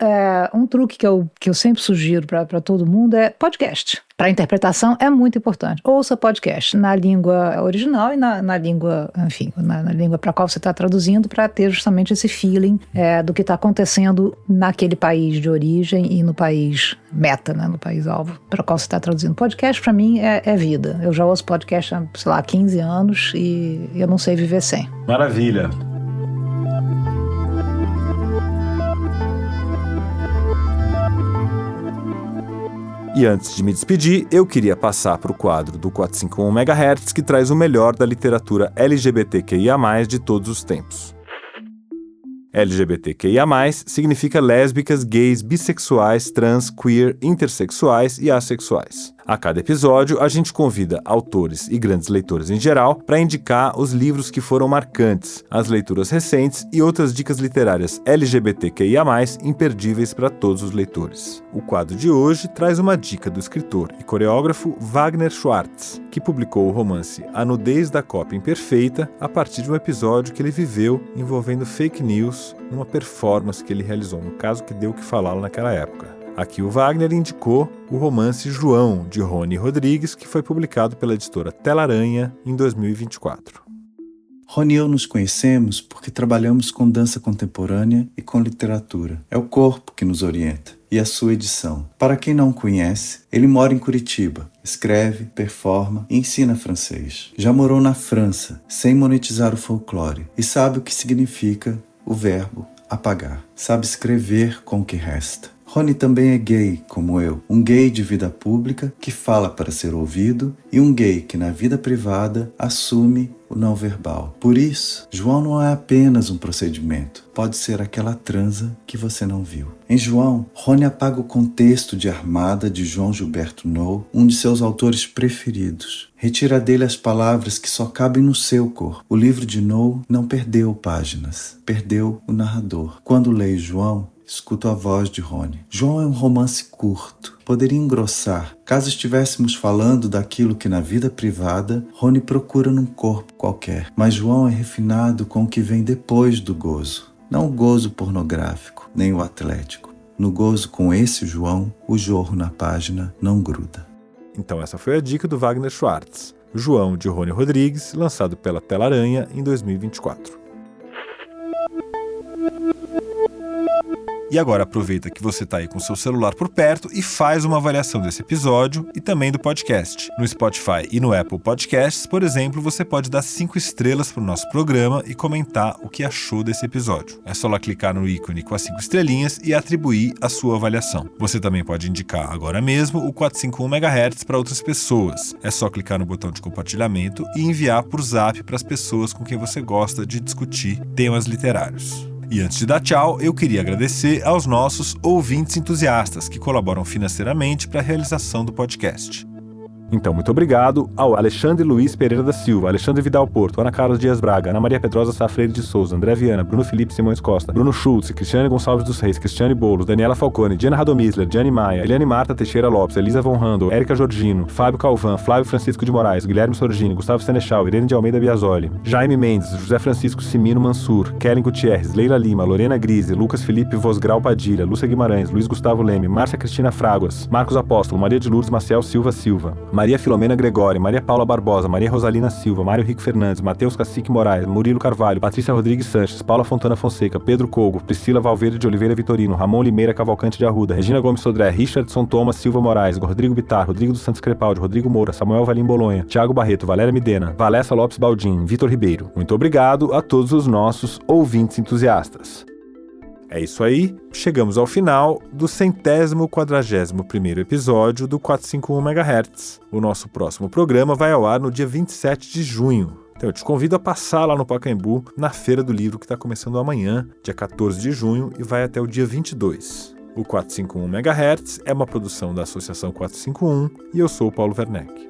um truque que eu sempre sugiro para todo mundo é podcast. Para interpretação é muito importante. Ouça podcast na língua original e na língua, enfim, na língua para a qual você está traduzindo, para ter justamente esse feeling do que está acontecendo naquele país de origem e no país meta, né, no país alvo, para o qual você está traduzindo. Podcast, para mim, é vida. Eu já ouço podcast há, 15 anos e eu não sei viver sem. Maravilha. E antes de me despedir, eu queria passar para o quadro do 451 MHz, que traz o melhor da literatura LGBTQIA+, de todos os tempos. LGBTQIA+, significa lésbicas, gays, bissexuais, trans, queer, intersexuais e assexuais. A cada episódio, a gente convida autores e grandes leitores em geral para indicar os livros que foram marcantes, as leituras recentes e outras dicas literárias LGBTQIA+, imperdíveis para todos os leitores. O quadro de hoje traz uma dica do escritor e coreógrafo Wagner Schwartz, que publicou o romance A Nudez da Cópia Imperfeita a partir de um episódio que ele viveu envolvendo fake news numa performance que ele realizou, um caso que deu o que falar naquela época. Aqui o Wagner indicou o romance João, de Rony Rodrigues, que foi publicado pela editora Telaranha em 2024. Rony e eu nos conhecemos porque trabalhamos com dança contemporânea e com literatura. É o corpo que nos orienta e a sua edição. Para quem não conhece, ele mora em Curitiba, escreve, performa e ensina francês. Já morou na França, sem monetizar o folclore, e sabe o que significa o verbo apagar. Sabe escrever com o que resta. Rony também é gay, como eu, um gay de vida pública que fala para ser ouvido e um gay que na vida privada assume o não verbal. Por isso, João não é apenas um procedimento, pode ser aquela transa que você não viu. Em João, Rony apaga o contexto de Armada de João Gilberto Nou, um de seus autores preferidos. Retira dele as palavras que só cabem no seu corpo. O livro de Nou não perdeu páginas, perdeu o narrador. Quando leio João, escuto a voz de Rony. João é um romance curto, poderia engrossar. Caso estivéssemos falando daquilo que na vida privada, Rony procura num corpo qualquer. Mas João é refinado com o que vem depois do gozo. Não o gozo pornográfico, nem o atlético. No gozo com esse João, o jorro na página não gruda. Então essa foi a dica do Wagner Schwartz, João, de Rony Rodrigues, lançado pela Telaranha em 2024. E agora aproveita que você está aí com o seu celular por perto e faz uma avaliação desse episódio e também do podcast. No Spotify e no Apple Podcasts, por exemplo, você pode dar 5 estrelas para o nosso programa e comentar o que achou desse episódio. É só lá clicar no ícone com as 5 estrelinhas e atribuir a sua avaliação. Você também pode indicar agora mesmo o 451 MHz para outras pessoas. É só clicar no botão de compartilhamento e enviar por Zap para as pessoas com quem você gosta de discutir temas literários. E antes de dar tchau, eu queria agradecer aos nossos ouvintes entusiastas que colaboram financeiramente para a realização do podcast. Então, muito obrigado ao Alexandre Luiz Pereira da Silva, Alexandre Vidal Porto, Ana Carlos Dias Braga, Ana Maria Pedrosa Sá Freire de Souza, André Viana, Bruno Felipe Simões Costa, Bruno Schultz, Cristiane Gonçalves dos Reis, Cristiane Boulos, Daniela Falcone, Diana Radomisler, Diane Maia, Eliane Marta Teixeira Lopes, Elisa Von Randel, Érica Jorgino, Fábio Calvan, Flávio Francisco de Moraes, Guilherme Sorgini, Gustavo Senechal, Irene de Almeida Biasoli, Jaime Mendes, José Francisco Simino Mansur, Kellen Gutierrez, Leila Lima, Lorena Grise, Lucas Felipe Vosgrau Padilha, Lúcia Guimarães, Luiz Gustavo Leme, Márcia Cristina Fraguas, Marcos Apóstolo, Maria de Lourdes Maciel Silva Silva, Maria Filomena Gregório, Maria Paula Barbosa, Maria Rosalina Silva, Mário Rico Fernandes, Matheus Cacique Moraes, Murilo Carvalho, Patrícia Rodrigues Sanches, Paula Fontana Fonseca, Pedro Cogo, Priscila Valverde de Oliveira Vitorino, Ramon Limeira Cavalcante de Arruda, Regina Gomes Sodré, Richardson Thomas Silva Moraes, Rodrigo Bittar, Rodrigo dos Santos Crepaldi, Rodrigo Moura, Samuel Valim Bolonha, Thiago Barreto, Valéria Midena, Valessa Lopes Baldim, Vitor Ribeiro. Muito obrigado a todos os nossos ouvintes entusiastas. É isso aí, chegamos ao final do 141º episódio do 451 MHz. O nosso próximo programa vai ao ar no dia 27 de junho. Então eu te convido a passar lá no Pacaembu, na Feira do Livro, que está começando amanhã, dia 14 de junho, e vai até o dia 22. O 451 MHz é uma produção da Associação 451 e eu sou o Paulo Werneck.